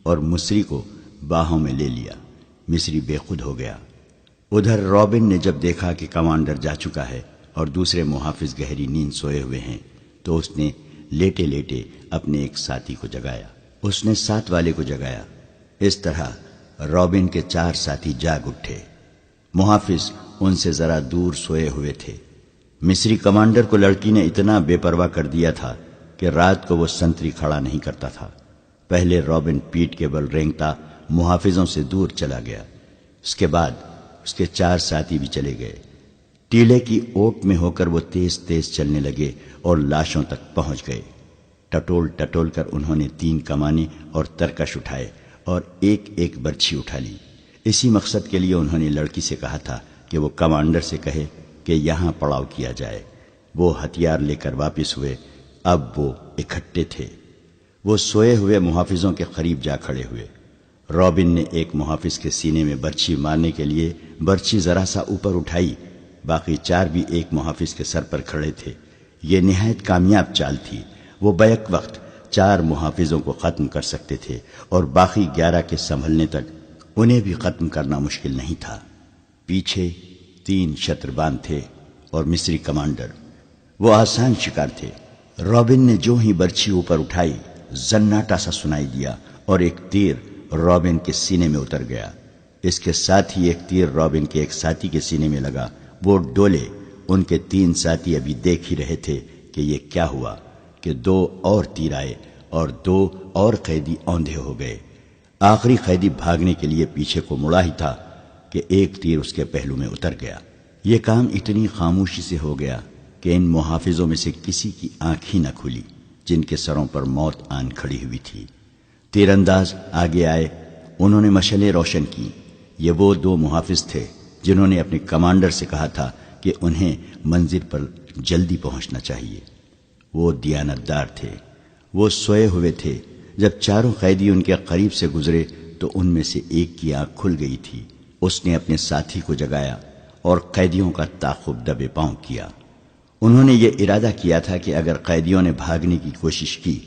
اور مصری کو باہوں میں لے لیا۔ مصری بے خود ہو گیا۔ ادھر رابن نے جب دیکھا کہ کمانڈر جا چکا ہے اور دوسرے محافظ گہری نیند سوئے ہوئے ہیں تو اس نے لیٹے لیٹے اپنے ایک ساتھی کو جگایا۔ اس نے 7 والے کو جگایا۔ اس طرح رابن کے 4 ساتھی جاگ اٹھے۔ محافظ ان سے ذرا دور سوئے ہوئے تھے۔ مصری کمانڈر کو لڑکی نے اتنا بے پرواہ کر دیا تھا کہ رات کو وہ سنتری کھڑا نہیں کرتا تھا۔ پہلے رابن پیٹ کے بل رینگتا محافظوں سے دور چلا گیا۔ اس کے بعد اس کے 4 ساتھی بھی چلے گئے۔ ٹیلے کی اوٹ میں ہو کر وہ تیز تیز چلنے لگے اور لاشوں تک پہنچ گئے۔ ٹٹول ٹٹول کر انہوں نے 3 کمانے اور ترکش اٹھائے اور ایک ایک برچھی اٹھا لی۔ اسی مقصد کے لیے انہوں نے لڑکی سے کہا تھا کہ وہ کمانڈر سے کہے کہ یہاں پڑاؤ کیا جائے۔ وہ ہتھیار لے کر واپس ہوئے۔ اب وہ اکٹھے تھے۔ وہ سوئے ہوئے محافظوں کے قریب جا کھڑے ہوئے۔ رابن نے ایک محافظ کے سینے میں برچھی مارنے کے لیے برچھی ذرا سا اوپر اٹھائی، باقی 4 بھی ایک محافظ کے سر پر کھڑے تھے۔ یہ نہایت کامیاب چال تھی۔ وہ بیک وقت 4 محافظوں کو ختم کر سکتے تھے اور باقی 11 کے سنبھلنے تک انہیں بھی ختم کرنا مشکل نہیں تھا۔ پیچھے 3 شتربان تھے اور مصری کمانڈر۔ وہ آسان شکار تھے۔ رابن نے جو ہی برچھی اوپر اٹھائی، زناٹا سا سنائی دیا اور ایک تیر رابن کے سینے میں اتر گیا۔ اس کے ساتھ ہی ایک تیر رابن کے ایک ساتھی کے سینے میں لگا۔ وہ ڈولے۔ ان کے 3 ساتھی ابھی دیکھ ہی رہے تھے کہ یہ کیا ہوا کہ 2 اور تیر آئے اور 2 اور قیدی اوندھے ہو گئے۔ آخری قیدی بھاگنے کے لیے پیچھے کو مڑا ہی تھا کہ ایک تیر اس کے پہلو میں اتر گیا۔ یہ کام اتنی خاموشی سے ہو گیا کہ ان محافظوں میں سے کسی کی آنکھ ہی نہ کھلی، جن کے سروں پر موت آن کھڑی ہوئی تھی۔ تیر انداز آگے آئے۔ انہوں نے مشعلیں روشن کی۔ یہ وہ 2 محافظ تھے جنہوں نے اپنے کمانڈر سے کہا تھا کہ انہیں منزل پر جلدی پہنچنا چاہیے۔ وہ دیانتدار تھے۔ وہ سوئے ہوئے تھے۔ جب 4 قیدی ان کے قریب سے گزرے تو ان میں سے ایک کی آنکھ کھل گئی تھی۔ اس نے اپنے ساتھی کو جگایا اور قیدیوں کا تعاقب دبے پاؤں کیا۔ انہوں نے یہ ارادہ کیا تھا کہ اگر قیدیوں نے بھاگنے کی کوشش کی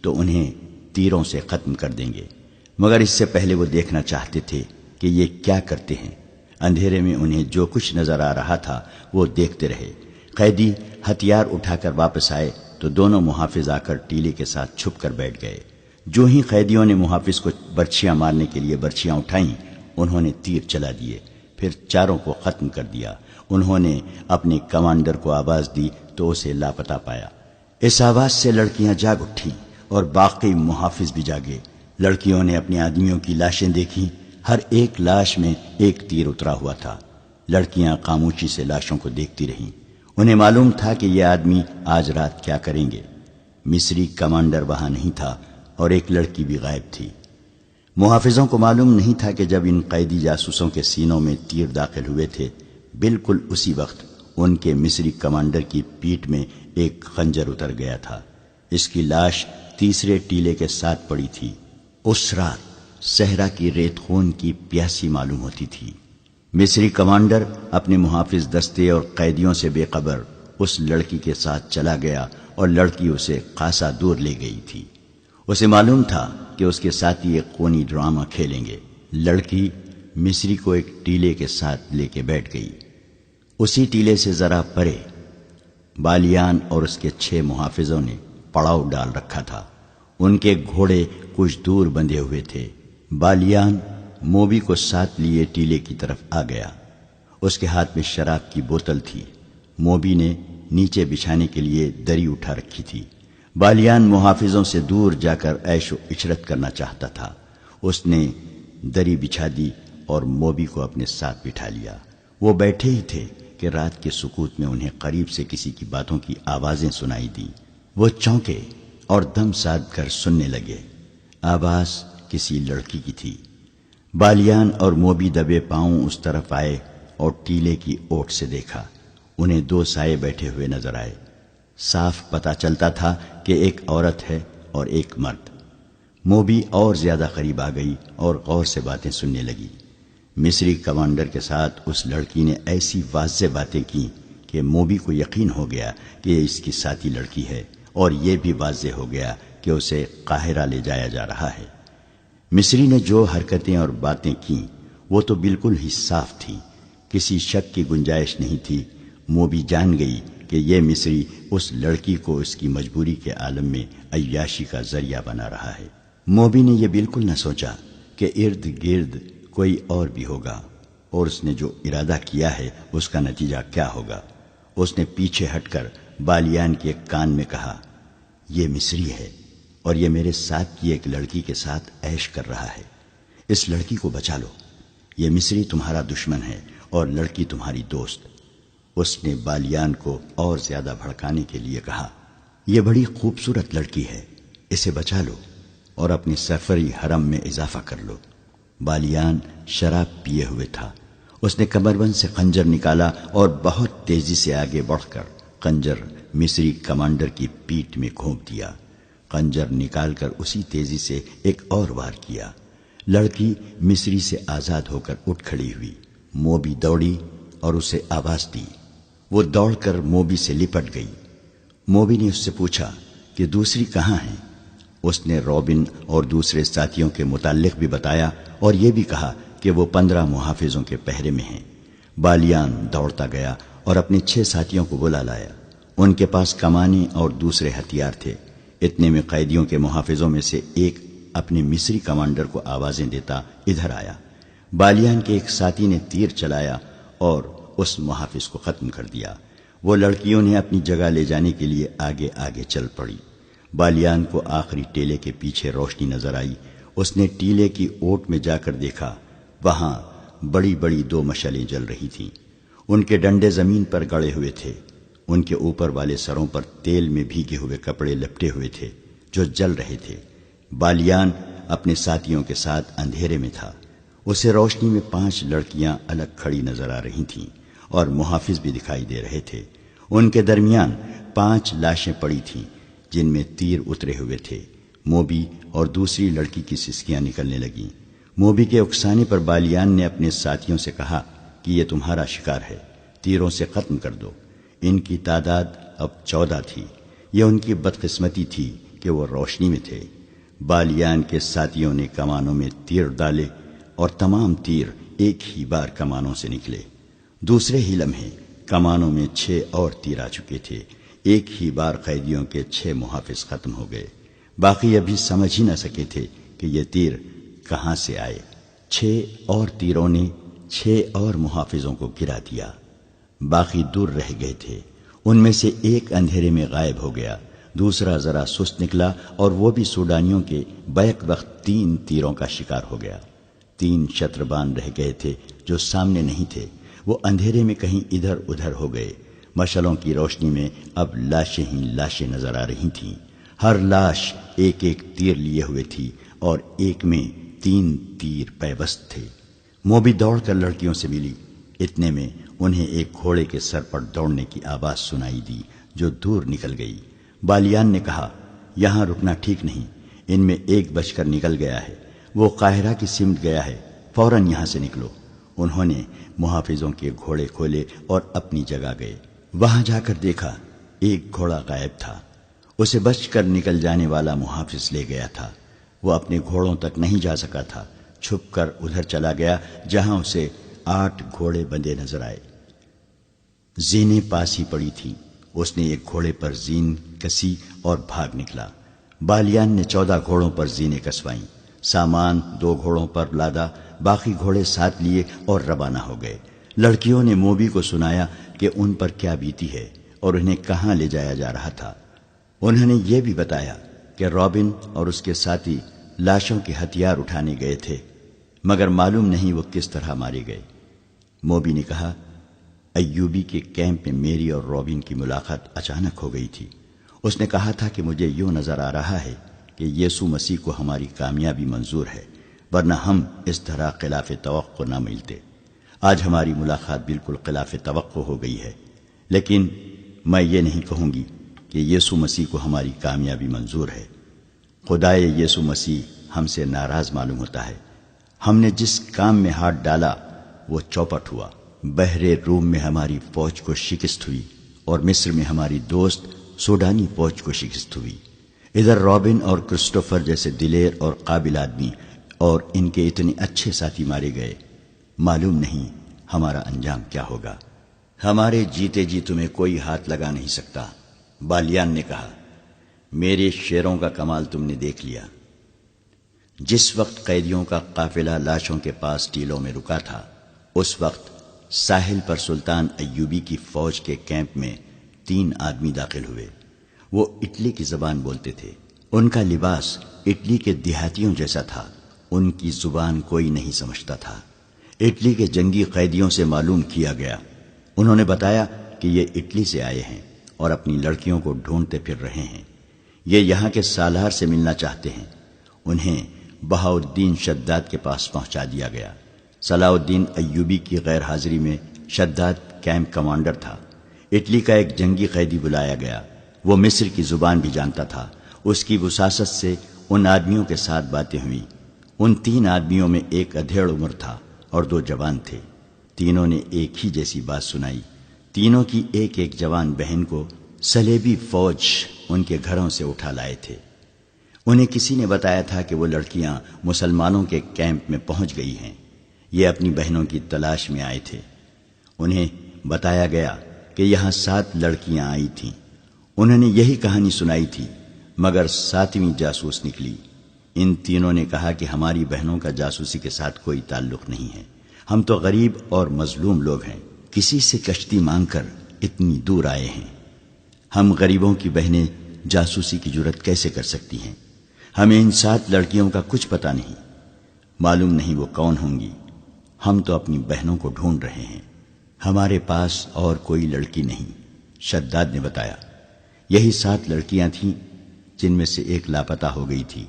تو انہیں تیروں سے ختم کر دیں گے، مگر اس سے پہلے وہ دیکھنا چاہتے تھے کہ یہ کیا کرتے ہیں۔ اندھیرے میں انہیں جو کچھ نظر آ رہا تھا وہ دیکھتے رہے۔ قیدی ہتھیار اٹھا کر واپس آئے تو دونوں محافظ آ کر ٹیلے کے ساتھ چھپ کر بیٹھ گئے۔ جو ہی قیدیوں نے محافظ کو برچھیاں مارنے کے لیے برچھیاں اٹھائیں، انہوں نے تیر چلا دیے، پھر 4 کو ختم کر دیا۔ انہوں نے اپنے کمانڈر کو آواز دی تو اسے لاپتہ پایا۔ اس آواز سے لڑکیاں جاگ اٹھیں اور باقی محافظ بھی جاگے۔ لڑکیوں نے اپنے آدمیوں کی لاشیں دیکھیں۔ ہر ایک لاش میں ایک تیر اترا ہوا تھا۔ لڑکیاں خاموشی سے لاشوں کو دیکھتی رہیں۔ انہیں معلوم تھا کہ یہ آدمی آج رات کیا کریں گے۔ مصری کمانڈر وہاں نہیں تھا اور ایک لڑکی بھی غائب تھی۔ محافظوں کو معلوم نہیں تھا کہ جب ان قیدی جاسوسوں کے سینوں میں تیر داخل ہوئے تھے، بالکل اسی وقت ان کے مصری کمانڈر کی پیٹھ میں ایک خنجر اتر گیا تھا۔ اس کی لاش تیسرے ٹیلے کے ساتھ پڑی تھی۔ اس رات صحرا کی ریت خون کی پیاسی معلوم ہوتی تھی۔ مصری کمانڈر اپنے محافظ دستے اور قیدیوں سے بے خبر اس لڑکی کے ساتھ چلا گیا اور لڑکی اسے خاصا دور لے گئی تھی۔ اسے معلوم تھا کہ اس کے ساتھی ایک خونی ڈرامہ کھیلیں گے۔ لڑکی مصری کو ایک ٹیلے کے ساتھ لے کے بیٹھ گئی۔ اسی ٹیلے سے ذرا پرے بالیان اور اس کے 6 محافظوں نے پڑاؤ ڈال رکھا تھا۔ ان کے گھوڑے کچھ دور بندھے ہوئے تھے۔ بالیان موبی کو ساتھ لیے ٹیلے کی طرف آ گیا۔ اس کے ہاتھ میں شراب کی بوتل تھی۔ موبی نے نیچے بچھانے کے لیے دری اٹھا رکھی تھی۔ بالیان محافظوں سے دور جا کر عیش و عشرت کرنا چاہتا تھا۔ اس نے دری بچھا دی اور موبی کو اپنے ساتھ بٹھا لیا۔ وہ بیٹھے ہی تھے کہ رات کے سکوت میں انہیں قریب سے کسی کی باتوں کی آوازیں سنائی دی۔ وہ چونکے اور دم ساد کر سننے لگے۔ آواز کسی لڑکی کی تھی۔ بالیان اور موبی دبے پاؤں اس طرف آئے اور ٹیلے کی اوٹ سے دیکھا۔ انہیں 2 سائے بیٹھے ہوئے نظر آئے۔ صاف پتہ چلتا تھا کہ ایک عورت ہے اور ایک مرد۔ موبی اور زیادہ قریب آ گئی اور غور سے باتیں سننے لگی۔ مصری کمانڈر کے ساتھ اس لڑکی نے ایسی واضح باتیں کی کہ موبی کو یقین ہو گیا کہ یہ اس کی ساتھی لڑکی ہے، اور یہ بھی واضح ہو گیا کہ اسے قاہرہ لے جایا جا رہا ہے۔ مصری نے جو حرکتیں اور باتیں کیں وہ تو بالکل ہی صاف تھی، کسی شک کی گنجائش نہیں تھی۔ موبی جان گئی کہ یہ مصری اس لڑکی کو اس کی مجبوری کے عالم میں عیاشی کا ذریعہ بنا رہا ہے۔ موبی نے یہ بالکل نہ سوچا کہ ارد گرد کوئی اور بھی ہوگا اور اس نے جو ارادہ کیا ہے اس کا نتیجہ کیا ہوگا۔ اس نے پیچھے ہٹ کر بالیان کے کان میں کہا، یہ مصری ہے اور یہ میرے ساتھ کی ایک لڑکی کے ساتھ عیش کر رہا ہے۔ اس لڑکی کو بچا لو۔ یہ مصری تمہارا دشمن ہے اور لڑکی تمہاری دوست۔ اس نے بالیان کو اور زیادہ بھڑکانے کے لیے کہا، یہ بڑی خوبصورت لڑکی ہے، اسے بچا لو اور اپنے سفری حرم میں اضافہ کر لو۔ بالیان شراب پیے ہوئے تھا۔ اس نے کمربند سے خنجر نکالا اور بہت تیزی سے آگے بڑھ کر خنجر مصری کمانڈر کی پیٹھ میں گھونپ دیا۔ خنجر نکال کر اسی تیزی سے ایک اور وار کیا۔ لڑکی مصری سے آزاد ہو کر اٹھ کھڑی ہوئی۔ موبی دوڑی اور اسے آواز دی۔ وہ دوڑ کر موبی سے لپٹ گئی۔ موبی نے اس سے پوچھا کہ دوسری کہاں ہیں؟ اس نے رابن اور دوسرے ساتھیوں کے متعلق بھی بتایا اور یہ بھی کہا کہ وہ 15 محافظوں کے پہرے میں ہیں۔ بالیان دوڑتا گیا اور اپنے 6 ساتھیوں کو بلا لایا۔ ان کے پاس کمانیں اور دوسرے ہتھیار تھے۔ اتنے میں قیدیوں کے محافظوں میں سے ایک اپنے مصری کمانڈر کو آوازیں دیتا ادھر آیا۔ بالیان کے ایک ساتھی نے تیر چلایا اور اس محافظ کو ختم کر دیا۔ وہ لڑکیوں نے اپنی جگہ لے جانے کے لیے آگے آگے چل پڑی۔ بالیان کو آخری ٹیلے کے پیچھے روشنی نظر آئی۔ اس نے ٹیلے کی اوٹ میں جا کر دیکھا، وہاں بڑی بڑی 2 مشعلیں جل رہی تھیں۔ ان کے ڈنڈے زمین پر گڑے ہوئے تھے۔ ان کے اوپر والے سروں پر تیل میں بھیگے ہوئے کپڑے لپٹے ہوئے تھے جو جل رہے تھے۔ بالیان اپنے ساتھیوں کے ساتھ اندھیرے میں تھا۔ اسے روشنی میں 5 لڑکیاں الگ کھڑی نظر آ رہی تھیں اور محافظ بھی دکھائی دے رہے تھے۔ ان کے درمیان 5 لاشیں پڑی تھیں جن میں تیر اترے ہوئے تھے۔ موبی اور دوسری لڑکی کی سسکیاں نکلنے لگیں۔ موبی کے اکسانے پر بالیان نے اپنے ساتھیوں سے کہا کہ یہ تمہارا شکار ہے، تیروں سے ختم کر دو۔ ان کی تعداد اب 14 تھی۔ یہ ان کی بدقسمتی تھی کہ وہ روشنی میں تھے۔ بالیان کے ساتھیوں نے کمانوں میں تیر ڈالے اور تمام تیر ایک ہی بار کمانوں سے نکلے۔ دوسرے ہی لمحے کمانوں میں 6 اور تیر آ چکے تھے۔ ایک ہی بار قیدیوں کے 6 محافظ ختم ہو گئے۔ باقی ابھی سمجھ ہی نہ سکے تھے کہ یہ تیر کہاں سے آئے۔ 6 اور تیروں نے 6 اور محافظوں کو گرا دیا۔ باقی دور رہ گئے تھے۔ ان میں سے ایک اندھیرے میں غائب ہو گیا، دوسرا ذرا سست نکلا اور وہ بھی سوڈانیوں کے بیک وقت 3 تیروں کا شکار ہو گیا۔ 3 شتربان رہ گئے تھے جو سامنے نہیں تھے۔ وہ اندھیرے میں کہیں ادھر ادھر ہو گئے۔ مشعلوں کی روشنی میں اب لاشیں ہی لاشیں نظر آ رہی تھیں۔ ہر لاش ایک ایک تیر لیے ہوئے تھی اور ایک میں 3 تیر پیوست تھے۔ موبی دوڑ کر لڑکیوں سے ملی۔ اتنے میں انہیں ایک گھوڑے کے سر پر دوڑنے کی آواز سنائی دی جو دور نکل گئی۔ بالیان نے کہا، یہاں رکنا ٹھیک نہیں، ان میں ایک بچ کر نکل گیا ہے، وہ قاہرہ کی سمت گیا ہے، فوراً یہاں سے نکلو۔ انہوں نے محافظوں کے گھوڑے کھولے اور اپنی جگہ گئے۔ وہاں جا کر دیکھا ایک گھوڑا غائب تھا۔ اسے بچ کر نکل جانے والا محافظ لے گیا تھا۔ وہ اپنے گھوڑوں تک نہیں جا سکا تھا، چھپ کر ادھر چلا گیا جہاں اسے 8 گھوڑے بندھے نظر آئے۔ زینیں پاس ہی پڑی تھیں۔ اس نے ایک گھوڑے پر زین کسی اور بھاگ نکلا۔ بالیان نے 14 گھوڑوں پر زینیں کسوائیں، سامان 2 گھوڑوں پر لادا، باقی گھوڑے ساتھ لیے اور روانہ ہو گئے۔ لڑکیوں نے موبی کو سنایا کہ ان پر کیا بیتی ہے اور انہیں کہاں لے جایا جا رہا تھا۔ انہوں نے یہ بھی بتایا کہ رابن اور اس کے ساتھی لاشوں کے ہتھیار اٹھانے گئے تھے، مگر معلوم نہیں وہ کس طرح مارے گئے۔ موبی نے کہا، ایوبی کے کیمپ میں میری اور رابن کی ملاقات اچانک ہو گئی تھی۔ اس نے کہا تھا کہ مجھے یوں نظر آ رہا ہے کہ یسوع مسیح کو ہماری کامیابی منظور ہے، ورنہ ہم اس طرح خلاف توقع نہ ملتے۔ آج ہماری ملاقات بالکل خلاف توقع ہو گئی ہے، لیکن میں یہ نہیں کہوں گی کہ یسوع مسیح کو ہماری کامیابی منظور ہے۔ خدائے یسوع مسیح ہم سے ناراض معلوم ہوتا ہے۔ ہم نے جس کام میں ہاتھ ڈالا وہ چوپٹ ہوا۔ بحر روم میں ہماری فوج کو شکست ہوئی اور مصر میں ہماری دوست سوڈانی فوج کو شکست ہوئی۔ ادھر رابن اور کرسٹوفر جیسے دلیر اور قابل آدمی اور ان کے اتنے اچھے ساتھی مارے گئے۔ معلوم نہیں ہمارا انجام کیا ہوگا۔ ہمارے جیتے جی تمہیں کوئی ہاتھ لگا نہیں سکتا۔ بالیان نے کہا، میرے شیروں کا کمال تم نے دیکھ لیا۔ جس وقت قیدیوں کا قافلہ لاشوں کے پاس ٹیلوں میں رکا تھا، اس وقت ساحل پر سلطان ایوبی کی فوج کے کیمپ میں 3 آدمی داخل ہوئے۔ وہ اٹلی کی زبان بولتے تھے۔ ان کا لباس اٹلی کے دیہاتیوں جیسا تھا۔ ان کی زبان کوئی نہیں سمجھتا تھا۔ اٹلی کے جنگی قیدیوں سے معلوم کیا گیا۔ انہوں نے بتایا کہ یہ اٹلی سے آئے ہیں اور اپنی لڑکیوں کو ڈھونڈتے پھر رہے ہیں۔ یہ یہاں کے سالار سے ملنا چاہتے ہیں۔ انہیں بہاؤالدین شداد کے پاس پہنچا دیا گیا۔ صلاح الدین ایوبی کی غیر حاضری میں شداد کیمپ کمانڈر تھا۔ اٹلی کا ایک جنگی قیدی بلایا گیا۔ وہ مصر کی زبان بھی جانتا تھا۔ اس کی وساست سے ان آدمیوں کے ساتھ باتیں ہوئیں۔ ان 3 آدمیوں میں ایک ادھیڑ عمر تھا اور 2 جوان تھے۔ تینوں نے ایک ہی جیسی بات سنائی۔ تینوں کی ایک ایک جوان بہن کو صلیبی فوج ان کے گھروں سے اٹھا لائے تھے۔ انہیں کسی نے بتایا تھا کہ وہ لڑکیاں مسلمانوں کے کیمپ میں پہنچ گئی ہیں۔ یہ اپنی بہنوں کی تلاش میں آئے تھے۔ انہیں بتایا گیا کہ یہاں 7 لڑکیاں آئی تھیں۔ انہوں نے یہی کہانی سنائی تھی، مگر 7ویں جاسوس نکلی۔ ان تینوں نے کہا کہ ہماری بہنوں کا جاسوسی کے ساتھ کوئی تعلق نہیں ہے۔ ہم تو غریب اور مظلوم لوگ ہیں، کسی سے کشتی مانگ کر اتنی دور آئے ہیں۔ ہم غریبوں کی بہنیں جاسوسی کی جرات کیسے کر سکتی ہیں؟ ہمیں ان 7 لڑکیوں کا کچھ پتہ نہیں، معلوم نہیں وہ کون ہوں گی۔ ہم تو اپنی بہنوں کو ڈھونڈ رہے ہیں، ہمارے پاس اور کوئی لڑکی نہیں۔ شداد نے بتایا، یہی 7 لڑکیاں تھیں جن میں سے ایک لاپتہ ہو گئی تھی،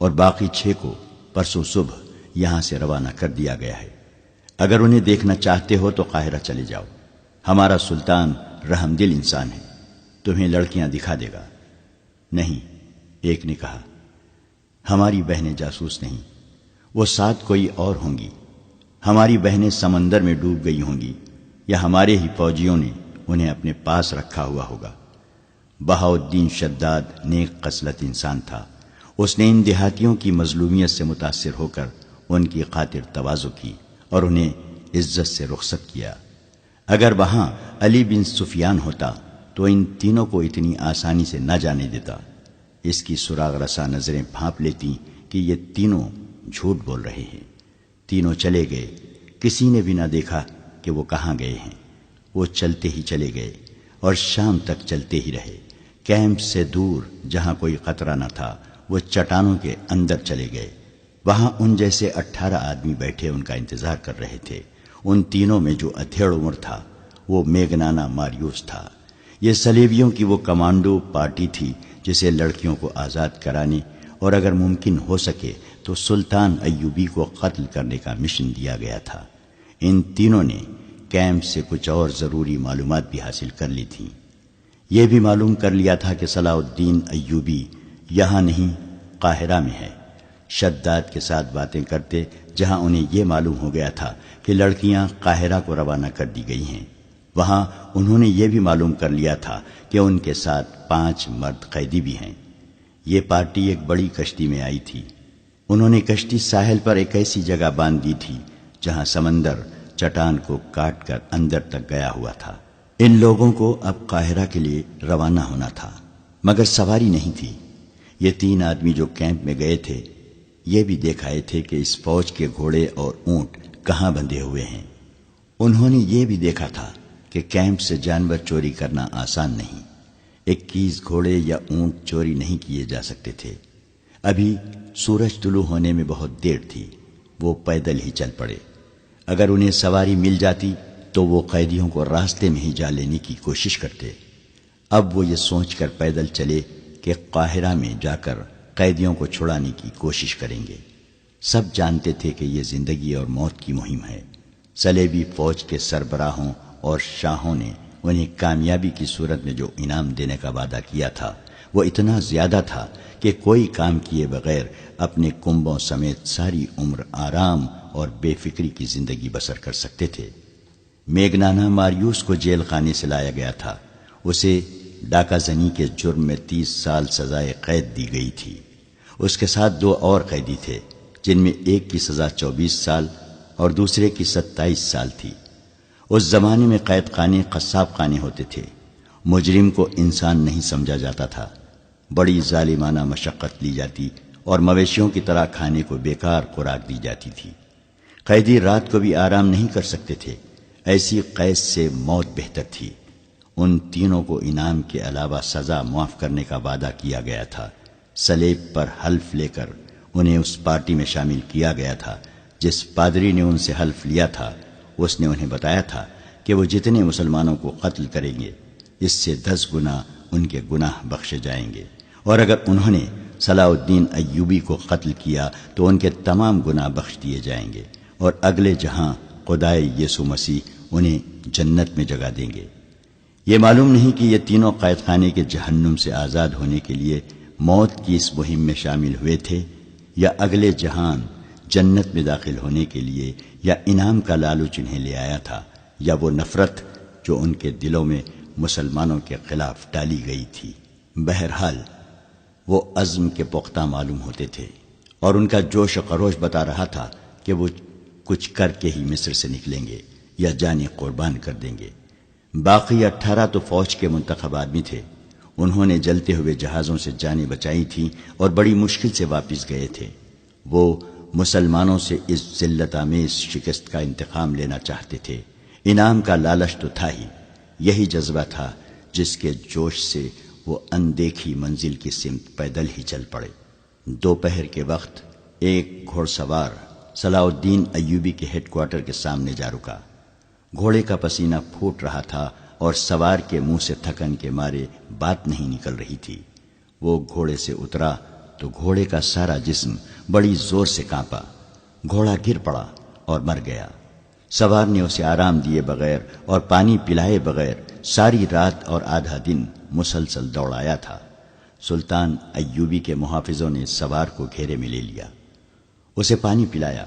اور باقی 6 کو پرسوں صبح یہاں سے روانہ کر دیا گیا ہے۔ اگر انہیں دیکھنا چاہتے ہو تو قاہرہ چلے جاؤ۔ ہمارا سلطان رحم دل انسان ہے، تمہیں لڑکیاں دکھا دے گا۔ نہیں، ایک نے کہا، ہماری بہنیں جاسوس نہیں، وہ 7 کوئی اور ہوں گی۔ ہماری بہنیں سمندر میں ڈوب گئی ہوں گی، یا ہمارے ہی فوجیوں نے انہیں اپنے پاس رکھا ہوا ہوگا۔ بہاؤالدین شداد نیک خصلت انسان تھا۔ اس نے ان دیہاتیوں کی مظلومیت سے متاثر ہو کر ان کی خاطر تواضع کی اور انہیں عزت سے رخصت کیا۔ اگر وہاں علی بن سفیان ہوتا تو ان تینوں کو اتنی آسانی سے نہ جانے دیتا۔ اس کی سراغ رسا نظریں بھانپ لیتی کہ یہ تینوں جھوٹ بول رہے ہیں۔ تینوں چلے گئے، کسی نے بھی نہ دیکھا کہ وہ کہاں گئے ہیں۔ وہ چلتے ہی چلے گئے اور شام تک چلتے ہی رہے۔ کیمپ سے دور جہاں کوئی خطرہ نہ تھا، وہ چٹانوں کے اندر چلے گئے۔ وہاں ان جیسے 18 آدمی بیٹھے ان کا انتظار کر رہے تھے۔ ان تینوں میں جو ادھیڑ عمر تھا وہ میگنانا ماریوس تھا۔ یہ صلیبیوں کی وہ کمانڈو پارٹی تھی جسے لڑکیوں کو آزاد کرانے اور اگر ممکن ہو سکے تو سلطان ایوبی کو قتل کرنے کا مشن دیا گیا تھا۔ ان تینوں نے کیمپ سے کچھ اور ضروری معلومات بھی حاصل کر لی تھیں۔ یہ بھی معلوم کر لیا تھا کہ صلاح الدین ایوبی یہاں نہیں، قاہرہ میں ہے۔ شداد کے ساتھ باتیں کرتے جہاں انہیں یہ معلوم ہو گیا تھا کہ لڑکیاں قاہرہ کو روانہ کر دی گئی ہیں، وہاں انہوں نے یہ بھی معلوم کر لیا تھا کہ ان کے ساتھ 5 مرد قیدی بھی ہیں۔ یہ پارٹی ایک بڑی کشتی میں آئی تھی۔ انہوں نے کشتی ساحل پر ایک ایسی جگہ باندھ دی تھی جہاں سمندر چٹان کو کاٹ کر اندر تک گیا ہوا تھا۔ ان لوگوں کو اب قاہرہ کے لیے روانہ ہونا تھا، مگر سواری نہیں تھی۔ یہ 3 آدمی جو کیمپ میں گئے تھے یہ بھی دیکھائے تھے کہ اس فوج کے گھوڑے اور اونٹ کہاں بندھے ہوئے ہیں۔ انہوں نے یہ بھی دیکھا تھا کہ کیمپ سے جانور چوری کرنا آسان نہیں۔ 21 گھوڑے یا اونٹ چوری نہیں کیے جا سکتے تھے۔ ابھی سورج طلوع ہونے میں بہت دیر تھی۔ وہ پیدل ہی چل پڑے۔ اگر انہیں سواری مل جاتی تو وہ قیدیوں کو راستے میں ہی جا لینے کی کوشش کرتے۔ اب وہ یہ سوچ کر پیدل چلے کہ قاہرہ میں جا کر قیدیوں کو چھڑانے کی کوشش کریں گے۔ سب جانتے تھے کہ یہ زندگی اور موت کی مہم ہے۔ صلیبی فوج کے سربراہوں اور شاہوں نے انہیں کامیابی کی صورت میں جو انعام دینے کا وعدہ کیا تھا وہ اتنا زیادہ تھا کہ کوئی کام کیے بغیر اپنے کنبوں سمیت ساری عمر آرام اور بے فکری کی زندگی بسر کر سکتے تھے۔ میگنانا ماریوس کو جیل خانے سے لایا گیا تھا۔ اسے ڈاکہ زنی کے جرم میں 30 سال سزائے قید دی گئی تھی۔ اس کے ساتھ 2 اور قیدی تھے جن میں ایک کی سزا 24 سال اور دوسرے کی 27 سال تھی۔ اس زمانے میں قید خانے قصاب خانے ہوتے تھے۔ مجرم کو انسان نہیں سمجھا جاتا تھا۔ بڑی ظالمانہ مشقت لی جاتی اور مویشیوں کی طرح کھانے کو بیکار خوراک دی جاتی تھی۔ قیدی رات کو بھی آرام نہیں کر سکتے تھے۔ ایسی قید سے موت بہتر تھی۔ ان تینوں کو انعام کے علاوہ سزا معاف کرنے کا وعدہ کیا گیا تھا۔ صلیب پر حلف لے کر انہیں اس پارٹی میں شامل کیا گیا تھا۔ جس پادری نے ان سے حلف لیا تھا اس نے انہیں بتایا تھا کہ وہ جتنے مسلمانوں کو قتل کریں گے اس سے 10 گنا ان کے گناہ بخشے جائیں گے، اور اگر انہوں نے صلاح الدین ایوبی کو قتل کیا تو ان کے تمام گناہ بخش دیے جائیں گے۔ اور اگلے جہاں خدائے یسوع مسیح انہیں جنت میں جگہ دیں گے۔ یہ معلوم نہیں کہ یہ تینوں قید خانے کے جہنم سے آزاد ہونے کے لیے موت کی اس مہم میں شامل ہوئے تھے، یا اگلے جہان جنت میں داخل ہونے کے لیے، یا انعام کا لالچ انہیں لے آیا تھا، یا وہ نفرت جو ان کے دلوں میں مسلمانوں کے خلاف ڈالی گئی تھی۔ بہرحال وہ عزم کے پختہ معلوم ہوتے تھے، اور ان کا جوش و خروش بتا رہا تھا کہ وہ کچھ کر کے ہی مصر سے نکلیں گے یا جانیں قربان کر دیں گے۔ باقی 18 تو فوج کے منتخب آدمی تھے۔ انہوں نے جلتے ہوئے جہازوں سے جانیں بچائی تھیں اور بڑی مشکل سے واپس گئے تھے۔ وہ مسلمانوں سے اس ذلت آمیز شکست کا انتقام لینا چاہتے تھے۔ انعام کا لالچ تو تھا ہی، یہی جذبہ تھا جس کے جوش سے وہ اندیکھی منزل کی سمت پیدل ہی چل پڑے۔ دوپہر کے وقت ایک گھوڑ سوار صلاح الدین ایوبی کے ہیڈ کوارٹر کے سامنے جا رکا۔ گھوڑے کا پسینہ پھوٹ رہا تھا اور سوار کے منہ سے تھکن کے مارے بات نہیں نکل رہی تھی۔ وہ گھوڑے سے اترا تو گھوڑے کا سارا جسم بڑی زور سے کانپا۔ گھوڑا گر پڑا اور مر گیا۔ سوار نے اسے آرام دیے بغیر اور پانی پلائے بغیر ساری رات اور آدھا دن مسلسل دوڑایا تھا۔ سلطان ایوبی کے محافظوں نے سوار کو گھیرے میں لے لیا، اسے پانی پلایا،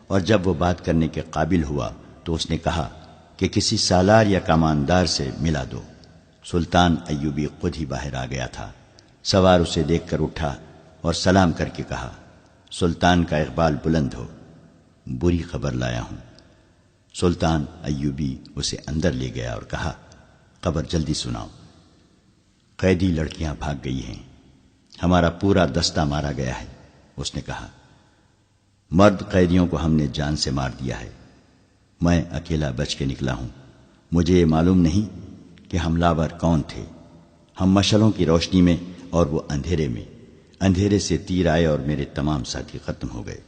اور جب وہ بات کرنے کے قابل ہوا تو اس نے کہا کہ کسی سالار یا کماندار سے ملا دو۔ سلطان ایوبی خود ہی باہر آ گیا تھا۔ سوار اسے دیکھ کر اٹھا اور سلام کر کے کہا، سلطان کا اقبال بلند ہو، بری خبر لایا ہوں۔ سلطان ایوبی اسے اندر لے گیا اور کہا، خبر جلدی سناؤ۔ قیدی لڑکیاں بھاگ گئی ہیں، ہمارا پورا دستہ مارا گیا ہے۔ اس نے کہا، مرد قیدیوں کو ہم نے جان سے مار دیا ہے، میں اکیلا بچ کے نکلا ہوں۔ مجھے یہ معلوم نہیں کہ حملہ آور کون تھے۔ ہم مشعلوں کی روشنی میں اور وہ اندھیرے میں، اندھیرے سے تیر آئے اور میرے تمام ساتھی ختم ہو گئے۔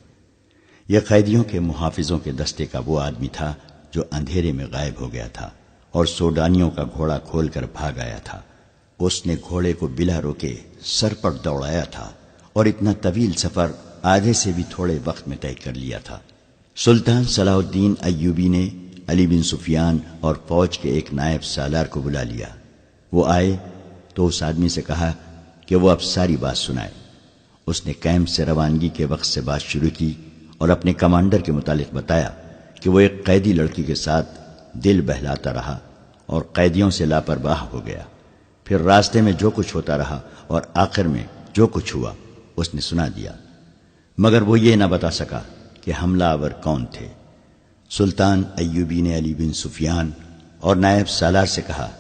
یہ قیدیوں کے محافظوں کے دستے کا وہ آدمی تھا جو اندھیرے میں غائب ہو گیا تھا اور سوڈانیوں کا گھوڑا کھول کر بھاگ آیا تھا۔ اس نے گھوڑے کو بلا روکے سر پر دوڑایا تھا اور اتنا طویل سفر آدھے سے بھی تھوڑے وقت میں طے کر لیا تھا۔ سلطان صلاح الدین ایوبی نے علی بن سفیان اور فوج کے ایک نائب سالار کو بلا لیا۔ وہ آئے تو اس آدمی سے کہا کہ وہ اب ساری بات سنائے۔ اس نے کیمپ سے روانگی کے وقت سے بات شروع کی اور اپنے کمانڈر کے متعلق بتایا کہ وہ ایک قیدی لڑکی کے ساتھ دل بہلاتا رہا اور قیدیوں سے لاپرواہ ہو گیا۔ پھر راستے میں جو کچھ ہوتا رہا اور آخر میں جو کچھ ہوا اس نے سنا دیا، مگر وہ یہ نہ بتا سکا کہ حملہ آور کون تھے۔ سلطان ایوبی نے علی بن سفیان اور نائب سالار سے کہا،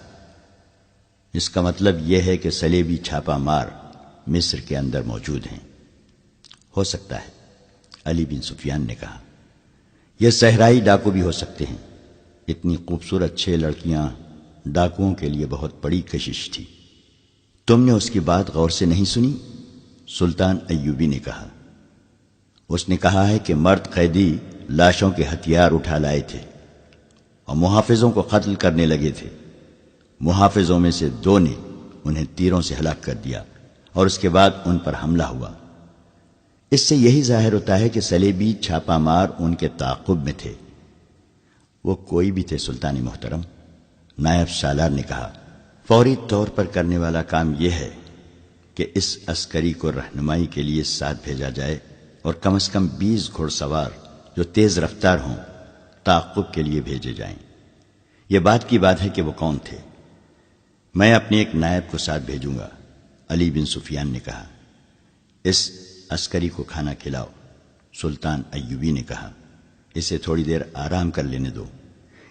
اس کا مطلب یہ ہے کہ صلیبی چھاپا مار مصر کے اندر موجود ہیں۔ ہو سکتا ہے، علی بن سفیان نے کہا، یہ صحرائی ڈاکو بھی ہو سکتے ہیں۔ اتنی خوبصورت 6 لڑکیاں ڈاکوؤں کے لیے بہت بڑی کشش تھی۔ تم نے اس کی بات غور سے نہیں سنی؟ سلطان ایوبی نے کہا۔ اس نے کہا ہے کہ مرد قیدی لاشوں کے ہتھیار اٹھا لائے تھے اور محافظوں کو قتل کرنے لگے تھے۔ محافظوں میں سے 2 نے انہیں تیروں سے ہلاک کر دیا اور اس کے بعد ان پر حملہ ہوا۔ اس سے یہی ظاہر ہوتا ہے کہ صلیبی چھاپا مار ان کے تعاقب میں تھے۔ وہ کوئی بھی تھے سلطان محترم، نائب سالار نے کہا۔ فوری طور پر کرنے والا کام یہ ہے کہ اس عسکری کو رہنمائی کے لیے ساتھ بھیجا جائے اور کم از کم 20 گھوڑ سوار جو تیز رفتار ہوں تعاقب کے لیے بھیجے جائیں۔ یہ بات کی بات ہے کہ وہ کون تھے۔ میں اپنے ایک نائب کو ساتھ بھیجوں گا، علی بن سفیان نے کہا۔ اس عسکری کو کھانا کھلاؤ، سلطان ایوبی نے کہا۔ اسے تھوڑی دیر آرام کر لینے دو۔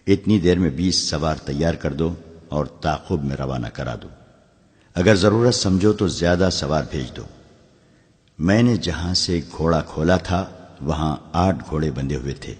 اتنی دیر میں 20 سوار تیار کر دو اور تعاقب میں روانہ کرا دو۔ اگر ضرورت سمجھو تو زیادہ سوار بھیج دو۔ میں نے جہاں سے گھوڑا کھولا تھا وہاں 8 گھوڑے بندھے ہوئے تھے۔